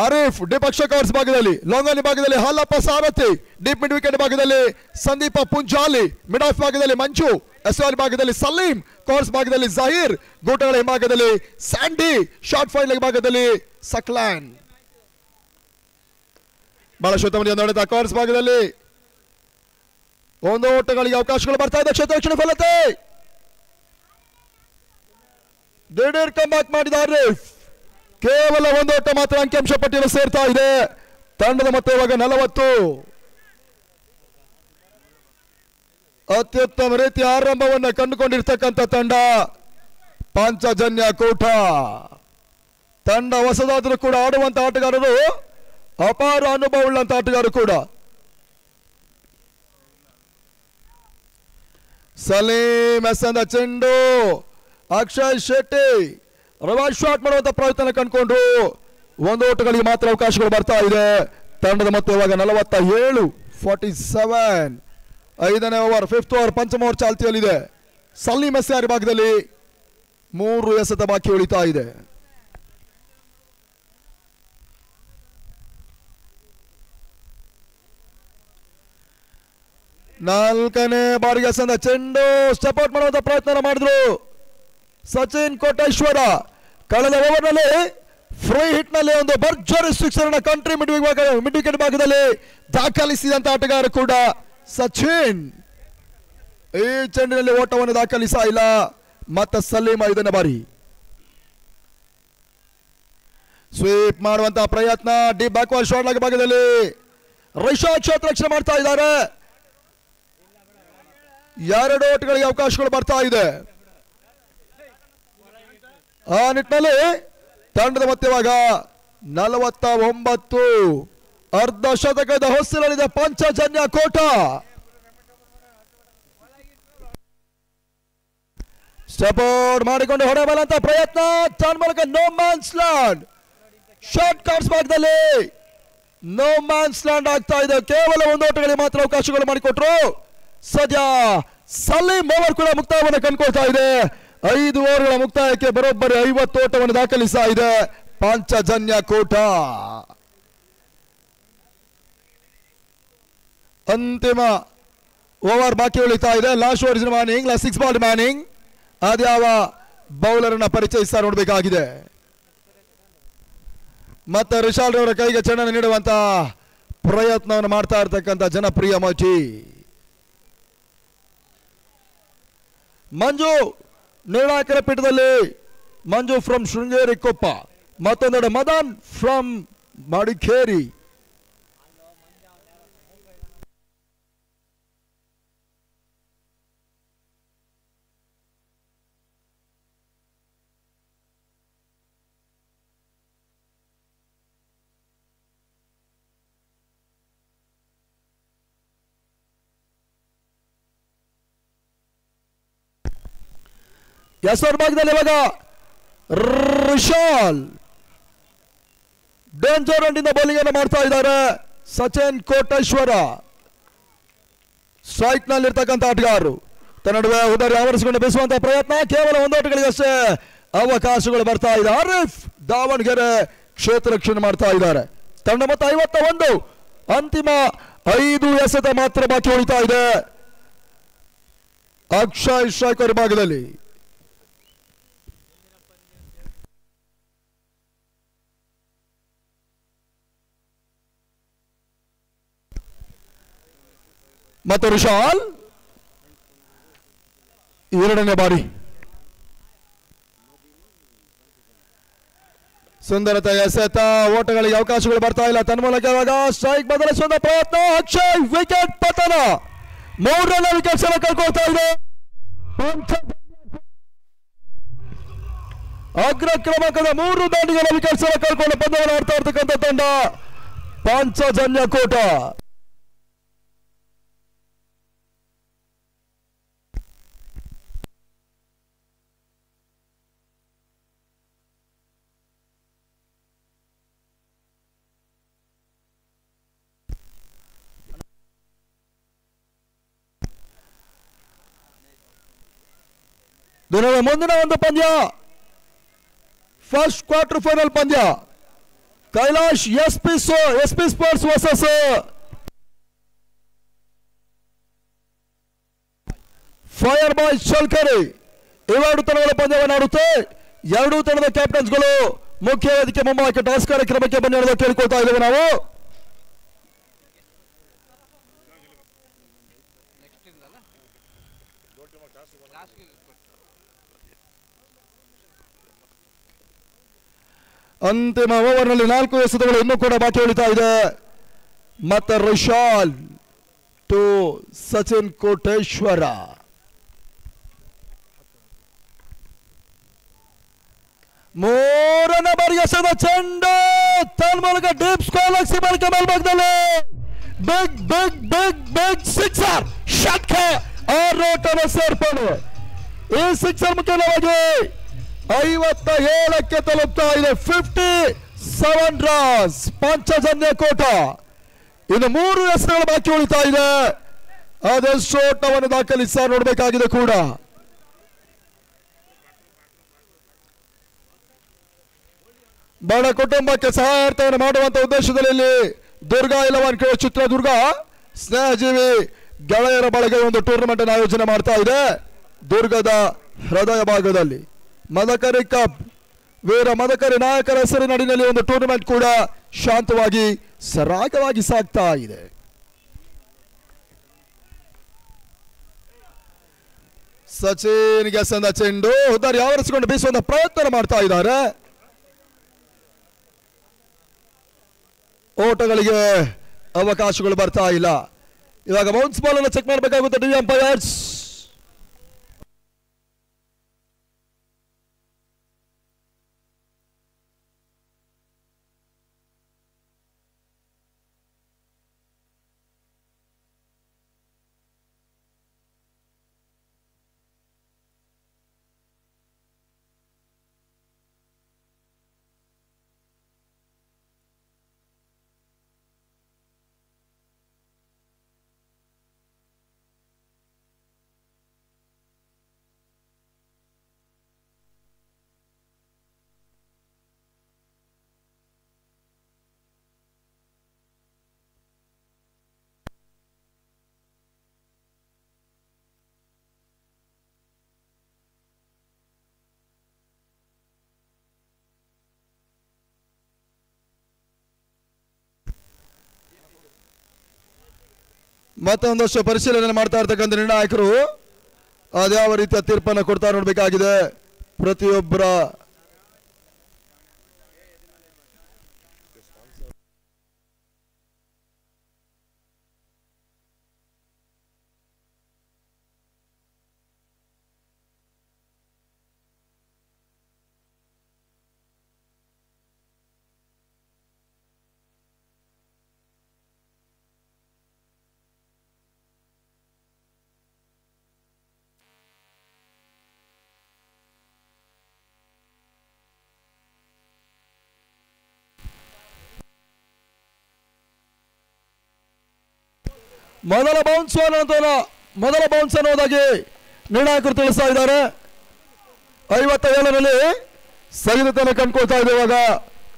ಆರಿಫ್ ಡಿ ಪಕ್ಷ ಕವರ್ಸ್ ಭಾಗದಲ್ಲಿ, ಲೋಂಗನಿ ಭಾಗದಲ್ಲಿ ಹಾಲಪ್ಪ ಸಾರಥಿ, ಡೀಪ್ ಮಿಡ್ ವಿಕೆಟ್ ಭಾಗದಲ್ಲಿ ಸಂದೀಪ ಪುಂಜಾಲಿ, ಮಿಡ್ ಆಫ್ ಭಾಗದಲ್ಲಿ ಮಂಜು, ಎಸ್ಆರ್ ಭಾಗದಲ್ಲಿ ಸಲೀಂ, ಕವರ್ಸ್ ಭಾಗದಲ್ಲಿ ಜಹೀರ್, ಗೂಟಗಳ ಹಿಂಭಾಗದಲ್ಲಿ ಸ್ಯಾಂಡಿ, ಶಾರ್ಟ್ ಫೈಲ್ ಭಾಗದಲ್ಲಿ ಸಕ್ಲಾನ್. ಬಹಳ ಶುದ್ಧಮನಿಯ ನೋಡಿದ ಕವರ್ಸ್ ಭಾಗದಲ್ಲಿ ಒಂದು ಓಟಗಳಿಗೆ ಅವಕಾಶಗಳು ಬರ್ತಾ ಇದೆ. ಕ್ಷೇತ್ರ ರಕ್ಷಣೆ ಫಲತೆ ದಿಢೀರ್ ಕಮ್ಬ್ಯಾಕ್ ಮಾಡಿದ ಆರಿಫ್. ಕೇವಲ ಒಂದು ಓಟ ಮಾತ್ರ ಅಂಕಿಅಂಶ ಪಟ್ಟಿಯಲ್ಲಿ ಸೇರ್ತಾ ಇದೆ. ತಂಡದ ಮೊತ್ತ ಇವಾಗ 40. ಅತ್ಯುತ್ತಮ ರೀತಿಯ ಆರಂಭವನ್ನು ಕಂಡುಕೊಂಡಿರ್ತಕ್ಕಂಥ ತಂಡ ಪಾಂಚಜನ್ಯ ಕೂಟ. ತಂಡ ಹೊಸದಾದರೂ ಕೂಡ ಆಡುವಂತ ಆಟಗಾರರು ಅಪಾರ ಅನುಭವ ಉಳ್ಳಂತ ಆಟಗಾರರು ಕೂಡ. ಸಲೀಂ ಎಸೆದ ಚೆಂಡು, ಅಕ್ಷಯ್ ಶೆಟ್ಟಿ ರಿವರ್ಸ್ ಶಾಟ್ ಮಾಡುವಂತ ಪ್ರಯತ್ನ ಕಂಡುಕೊಂಡ್ರು. ಒಂದು ಓಟಗಳಿಗೆ ಮಾತ್ರ ಅವಕಾಶಗಳು ಬರ್ತಾ ಇದೆ. ತಂಡದ ಮೊತ್ತ ಇವಾಗ 47, 47. 5ನೇ ಓವರ್, 5th ಓವರ್, ಪಂಚಮ ಓವರ್ ಚಾಲ್ತಿಯಲ್ಲಿದೆ. ಸಲೀಂ ಎಸ್ಆರ್ ಭಾಗದಲ್ಲಿ 3 ಎಸೆತ ಬಾಕಿ ಉಳಿತಾ ಇದೆ. ನಾಲ್ಕನೇ ಬಾರಿಗೆ ಎಸೆದ ಚೆಂಡು, ಸ್ಟೆಪ್ ಔಟ್ ಮಾಡುವಂತ ಪ್ರಯತ್ನ ಮಾಡಿದ್ರು ಸಚಿನ್ ಕೋಟೇಶ್ವರ. ಕಳೆದ ಓವರ್ನಲ್ಲಿ ಫ್ರೀ ಹಿಟ್ ನಲ್ಲಿ ಒಂದು ಭರ್ಜರಿ ಸಿಕ್ಸರ್ ಅನ್ನು ಕಂಟ್ರಿ ಮಿಡ್ ವಿಕೆಟ್ ಭಾಗದಲ್ಲಿ ದಾಖಲಿಸಿದಂತ ಆಟಗಾರ ಕೂಡ ಸಚಿನ್. ಈ ಚೆಂಡಿನಲ್ಲಿ ಓಟವನ್ನು ದಾಖಲಿಸಿಲ್ಲ. ಮತ್ತೆ ಸಲೀಂ 5ನೇ ಬಾರಿ ಸ್ವೀಪ್ ಮಾಡುವಂತಹ ಪ್ರಯತ್ನ, ಡೀಪ್ ಬ್ಯಾಕ್ವರ್ಡ್ ಶಾಟ್ ಲಾಗ್ ಭಾಗದಲ್ಲಿ ರಿಷಾದ್ ಕ್ಷೇತ್ರ ರಕ್ಷಣೆ ಮಾಡ್ತಾ ಇದ್ದಾರೆ. 2 ಓಟಗಳಿಗೆ ಅವಕಾಶಗಳು ಬರ್ತಾ ಇದೆ. ಆ ನಿಟ್ಟಿನಲ್ಲಿ ತಂಡದ ಮೊತ್ತ ಇವಾಗ 49. ಅರ್ಧ ಶತಕದ ಹೊಸ್ತಿಲಲ್ಲಿದೆ ಪಾಂಚಜನ್ಯ ಕೋಟ. ಸಪೋರ್ಟ್ ಮಾಡಿಕೊಂಡು ಹೊಡೆಬಲ್ಲಂತ ಪ್ರಯತ್ನ, ತನ್ನ ಮೂಲಕ no man's land. Short cards ಭಾಗದಲ್ಲಿ ನೋ ಮ್ಯಾನ್ಸ್ ಲ್ಯಾಂಡ್ ಆಗ್ತಾ ಇದೆ. ಕೇವಲ 1 ಓಟಗಳಿಗೆ ಮಾತ್ರ ಅವಕಾಶಗಳು ಮಾಡಿಕೊಟ್ರು. ಸದ್ಯ ಸಲೀಂ ಓವರ್ ಕೂಡ ಮುಕ್ತಾಯವನ್ನು ಕಂಡುಕೊಳ್ತಾ ಇದೆ. 5 ಓವರ್ಗಳ ಮುಕ್ತಾಯಕ್ಕೆ ಬರೋಬ್ಬರಿ 50 ಓಟವನ್ನು ದಾಖಲಿಸ್ತಾ ಇದೆ ಪಾಂಚಜನ್ಯ ಕೋಟ. ಅಂತಿಮ ಓವರ್ ಬಾಕಿ ಉಳಿತಾ ಇದೆ. Last over remaining, 6 ball remaining. ಅದ್ಯಾವ ಬೌಲರ್ ಅನ್ನ ಪರಿಚಯಿಸ್ತಾ ನೋಡಬೇಕಾಗಿದೆ. ಮತ್ತೆ ರಿಷಾಲ್ಡ್ ಅವರ ಕೈಗೆ ಚೆಂಡನ್ನು ನೀಡುವಂತ ಪ್ರಯತ್ನವನ್ನು ಮಾಡ್ತಾ ಇರತಕ್ಕಂಥ ಜನಪ್ರಿಯ ಮಚಿ ಮಂಜು ನಿರ್ಣಾಯಕರ ಪೀಠದಲ್ಲಿ. ಮಂಜು ಫ್ರಮ್ ಶೃಂಗೇರಿ ಕೊಪ್ಪ, ಮತ್ತೊಂದೆಡೆ ಮದನ್ ಫ್ರಮ್ ಮಡಿಕೇರಿ. ಎಸ್ಆರ್ ಭಾಗದಲ್ಲಿ ಇವಾಗ ರಿಷಾಲ್ ಡೇಂಜರ್ ಅಂಡಿಂದ ಬೌಲಿಂಗ್ ಅನ್ನು ಮಾಡ್ತಾ ಇದ್ದಾರೆ. ಸಚಿನ್ ಕೋಟೇಶ್ವರ ಸ್ಟ್ರೈಕ್ ನಲ್ಲಿ ಇರ್ತಕ್ಕಂಥ ಆಟಗಾರರು. ತನ್ನ ನಡುವೆ ಉದಾರಿ ಆವರಿಸಿಕೊಂಡು ಬೀಸುವಂತಹ ಪ್ರಯತ್ನ, ಕೇವಲ 1 ಓಟಗಳಿಗಷ್ಟೇ ಅವಕಾಶಗಳು ಬರ್ತಾ ಇದೆ. ಆರಿಫ್ ದಾವಣಗೆರೆ ಕ್ಷೇತ್ರ ರಕ್ಷಣೆ ಮಾಡ್ತಾ ಇದ್ದಾರೆ. ತಂಡ ಮೊತ್ತ 51. ಅಂತಿಮ 5 ಎಸೆತ ಮಾತ್ರ ಬಾಕಿ ಉಳಿತಾ ಇದೆ. ಅಕ್ಷಯ್ ಸ್ಟ್ರೈಕರ್ ಭಾಗದಲ್ಲಿ ಮತ್ತು ರಿಷಾಲ್ 2ನೇ ಬಾರಿ. ಸುಂದರತೆ ಎಸೆತ, ಓಟಗಳಿಗೆ ಅವಕಾಶಗಳು ಬರ್ತಾ ಇಲ್ಲ. ತನ್ಮೂಲಕ ಇವಾಗ ಸ್ಟ್ರೈಕ್ ಬದಲಿಸುವ ಪ್ರಯತ್ನ. ಅಕ್ಷಯ್ ವಿಕೆಟ್ ಪತನ. 3ನೇ ವಿಕೆಟ್ಸ್ ಅನ್ನು ಕಳ್ಕೊಳ್ತಾ ಇದೆ. ಅಗ್ರ ಕ್ರಮಾಂಕದ 3 ದಾಂಡಿಗಳ ವಿಕೆಟ್ಸ್ ಅನ್ನು ಕಳ್ಕೊಂಡು ಪಂದ್ಯವನ್ನು ಆಡ್ತಾ ಇರ್ತಕ್ಕಂಥ ತಂಡ ಪಾಂಚಜನ್ಯ ಕೋಟ. ದಿನದ ಮುಂದಿನ ಒಂದು ಪಂದ್ಯ, ಫಸ್ಟ್ ಕ್ವಾರ್ಟರ್ ಫೈನಲ್ ಪಂದ್ಯ Kailash S P sports versus fire boy Challakere ಇವೆರಡು ತಂಡಗಳ ಪಂದ್ಯವನ್ನು ಆಡುತ್ತೆ. ಎರಡೂ ತಂಡದ ಕ್ಯಾಪ್ಟನ್ಸ್ಗಳು ಮುಖ್ಯ ವೇದಿಕೆ ಮುಂಭಾಗಕ್ಕೆ ಟಾಸ್ ಕಾರ್ಯಕ್ರಮಕ್ಕೆ ಬನ್ನಿ ಅನ್ನೋದು ಕೇಳ್ಕೊಳ್ತಾ ಇದ್ದೇವೆ ನಾವು. ಅಂತಿಮ ಓವರ್ನಲ್ಲಿ 4 ಎಸೆತಗಳು ಇನ್ನೂ ಕೂಡ ಬಾಕಿ ಉಳಿತಾ ಇದೆ. ಮತ್ತೆ ರಿಶಾಲ್ ಟು ಸಚಿನ್ ಕೋಟೇಶ್ವರ. ಮೂರನೇ ಬಾರಿಗೆ ಎಸೆದ ಚೆಂಡು ತನ್ಮೂಲಕ ಡೀಪ್ ಸ್ಕ್ವೇರ್ ಲಕ್ಷಿ ಬಳಿಕ ಮೇಲ್ಭಾಗದಲ್ಲಿ big big big big sixer ಶಾಟ್ಗೆ 6 ರನ್ ಸೇರ್ಪಡೆ. ಈ ಸಿಕ್ಸರ್ ಮುಖ್ಯವಾಗಿ 57ಕ್ಕೆ ತಲುಪ್ತಾ ಇದೆ. 57 ರನ್ಸ್ ಪಂಚಜನ್ಯ ಕೋಟ. ಇನ್ನು 3 ಎಸೆತಗಳು ಬಾಕಿ ಉಳಿತಾ ಇದೆ. ಅದೆಷ್ಟು ಓಟವನ್ನು ದಾಖಲಿಸ ನೋಡಬೇಕಾಗಿದೆ ಕೂಡ. ಬಡ ಕುಟುಂಬಕ್ಕೆ ಸಹಾಯಾರ್ಥವನ್ನು ಮಾಡುವಂತ ಉದ್ದೇಶದಲ್ಲಿ ದುರ್ಗಾ 11 ಕ್ರೀಡಾ ಚಿತ್ರದುರ್ಗ ಸ್ನೇಹಜೀವಿ ಗೆಳೆಯರ ಬಳಗ ಒಂದು ಟೂರ್ನಮೆಂಟ್ ಅನ್ನು ಆಯೋಜನೆ ಮಾಡ್ತಾ ಇದೆ. ದುರ್ಗದ ಹೃದಯ ಭಾಗದಲ್ಲಿ ಮದಕರಿ ಕಪ್ ವೀರ ಮದಕರಿ ನಾಯಕರ ಹೆಸರಿನಡಿನಲ್ಲಿ ಒಂದು ಟೂರ್ನಮೆಂಟ್ ಕೂಡ ಶಾಂತವಾಗಿ ಸರಾಗವಾಗಿ ಸಾಗ್ತಾ ಇದೆ. ಸಚಿನ್ಗೆ ಸಂದ ಚೆಂಡು ಉದಾರಿ ಆವರಿಸಿಕೊಂಡು ಬೀಸುವಂತ ಪ್ರಯತ್ನ ಮಾಡ್ತಾ ಇದ್ದಾರೆ. ಓಟಗಳಿಗೆ ಅವಕಾಶಗಳು ಬರ್ತಾ ಇಲ್ಲ. ಇವಾಗ ಬೌನ್ಸ್ ಬಾಲ್ ಅನ್ನು ಚೆಕ್ ಮಾಡಬೇಕಾಗುತ್ತೆ ಟಿವಿ ಅಂಪೈರ್ಸ್. ಮತ್ತೊಂದಷ್ಟು ಪರಿಶೀಲನೆ ಮಾಡ್ತಾ ಇರ್ತಕ್ಕಂಥ ನಿರ್ಣಾಯಕರು ಅದ್ಯಾವ ರೀತಿಯ ತೀರ್ಪನ್ನು ಕೊಡ್ತಾ ನೋಡಬೇಕಾಗಿದೆ. ಪ್ರತಿಯೊಬ್ಬರ ಮೊದಲ ಬೌನ್ಸ್ ಅನ್ನೋದಾಗಿ ನಿರ್ಣಾಯಕರು ತಿಳಿಸ್ತಾ ಇದ್ದಾರೆ. 57ರಲ್ಲಿ ಸಹಿತತೆಯನ್ನು ಕಂಡುಕೊಳ್ತಾ ಇದೆ ಇವಾಗ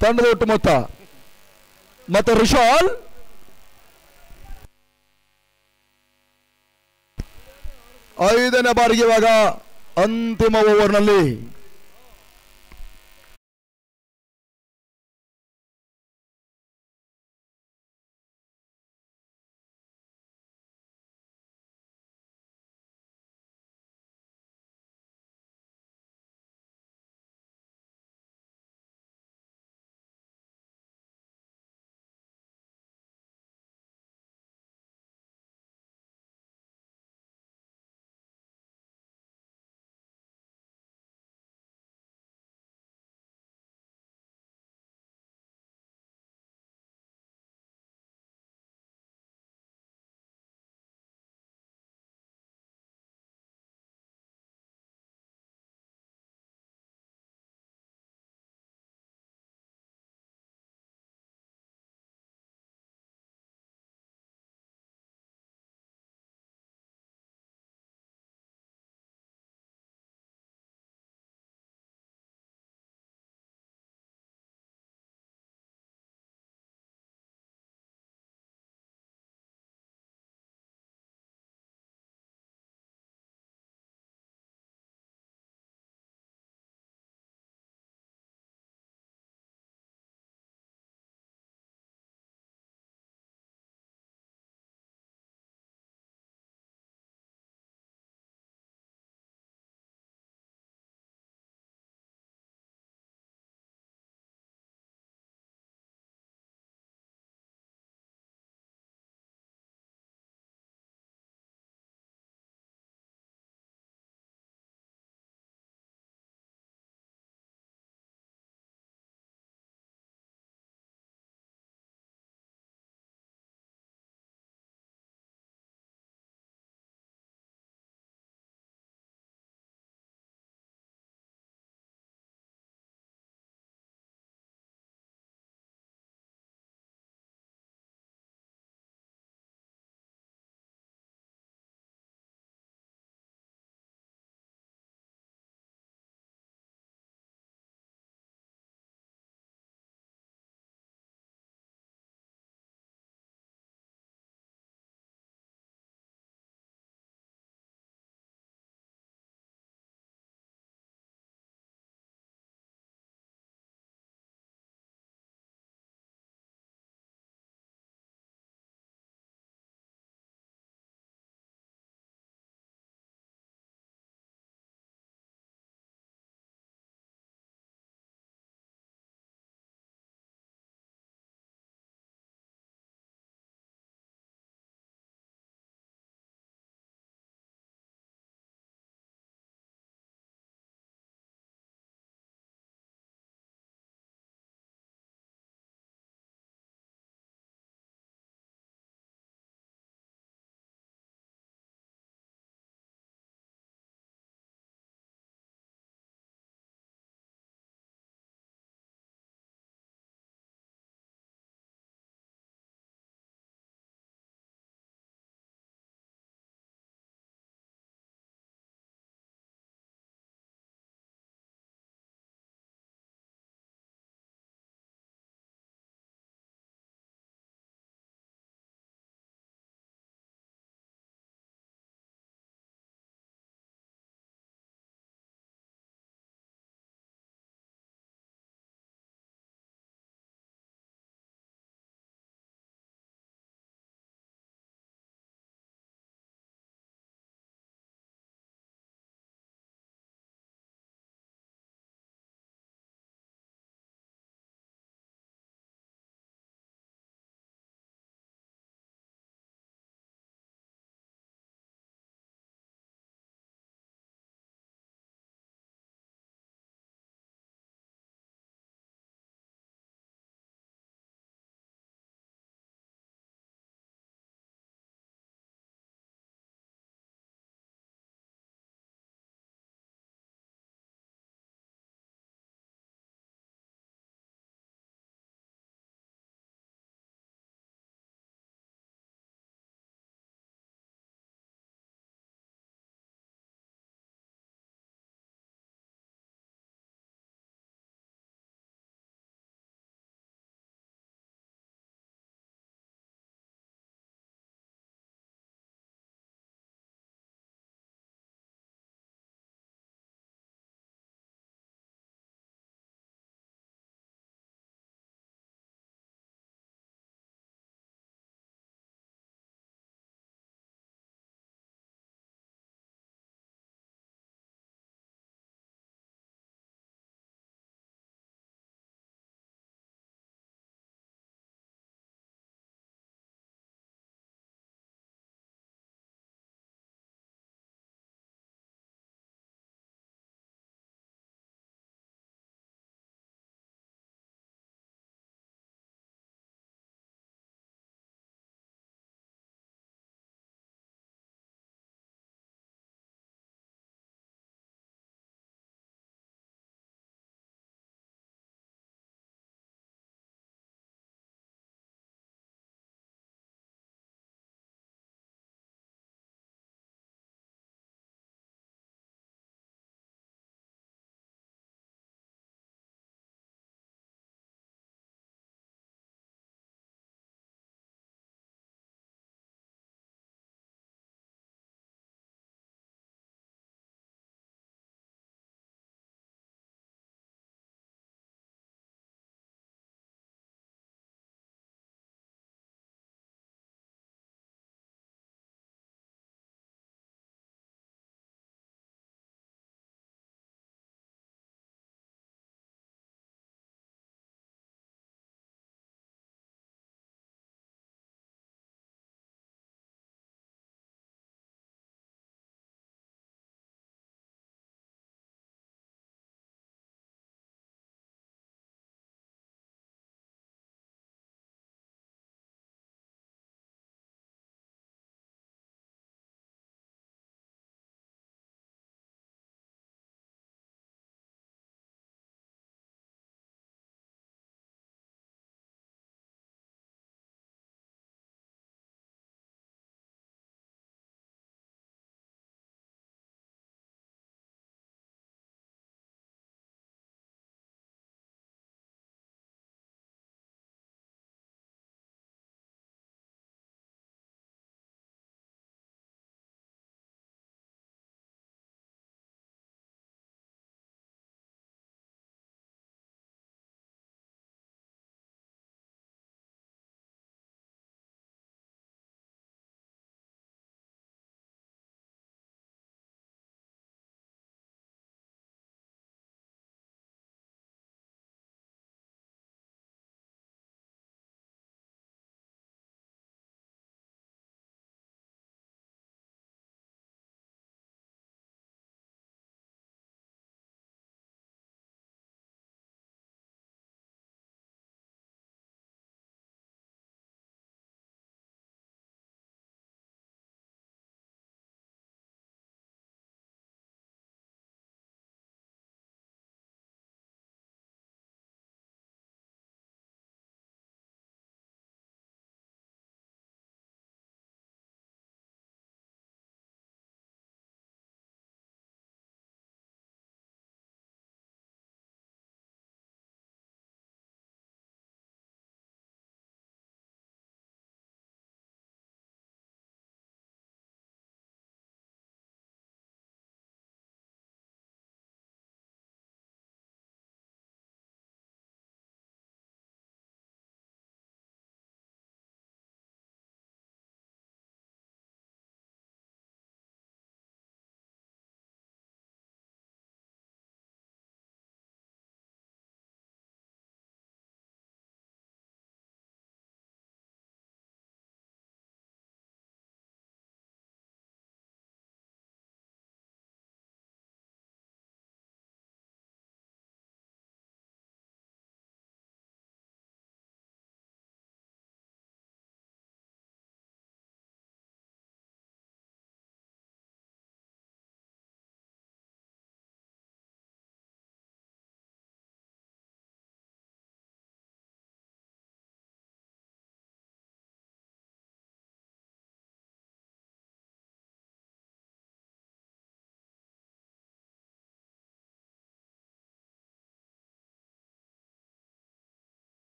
ತಂಡದ ಒಟ್ಟು ಮೊತ್ತ. ಮತ್ತೆ ರಿಶಾಲ್ ಐದನೇ ಬಾರಿಗೆ ಇವಾಗ ಅಂತಿಮ ಓವರ್ನಲ್ಲಿ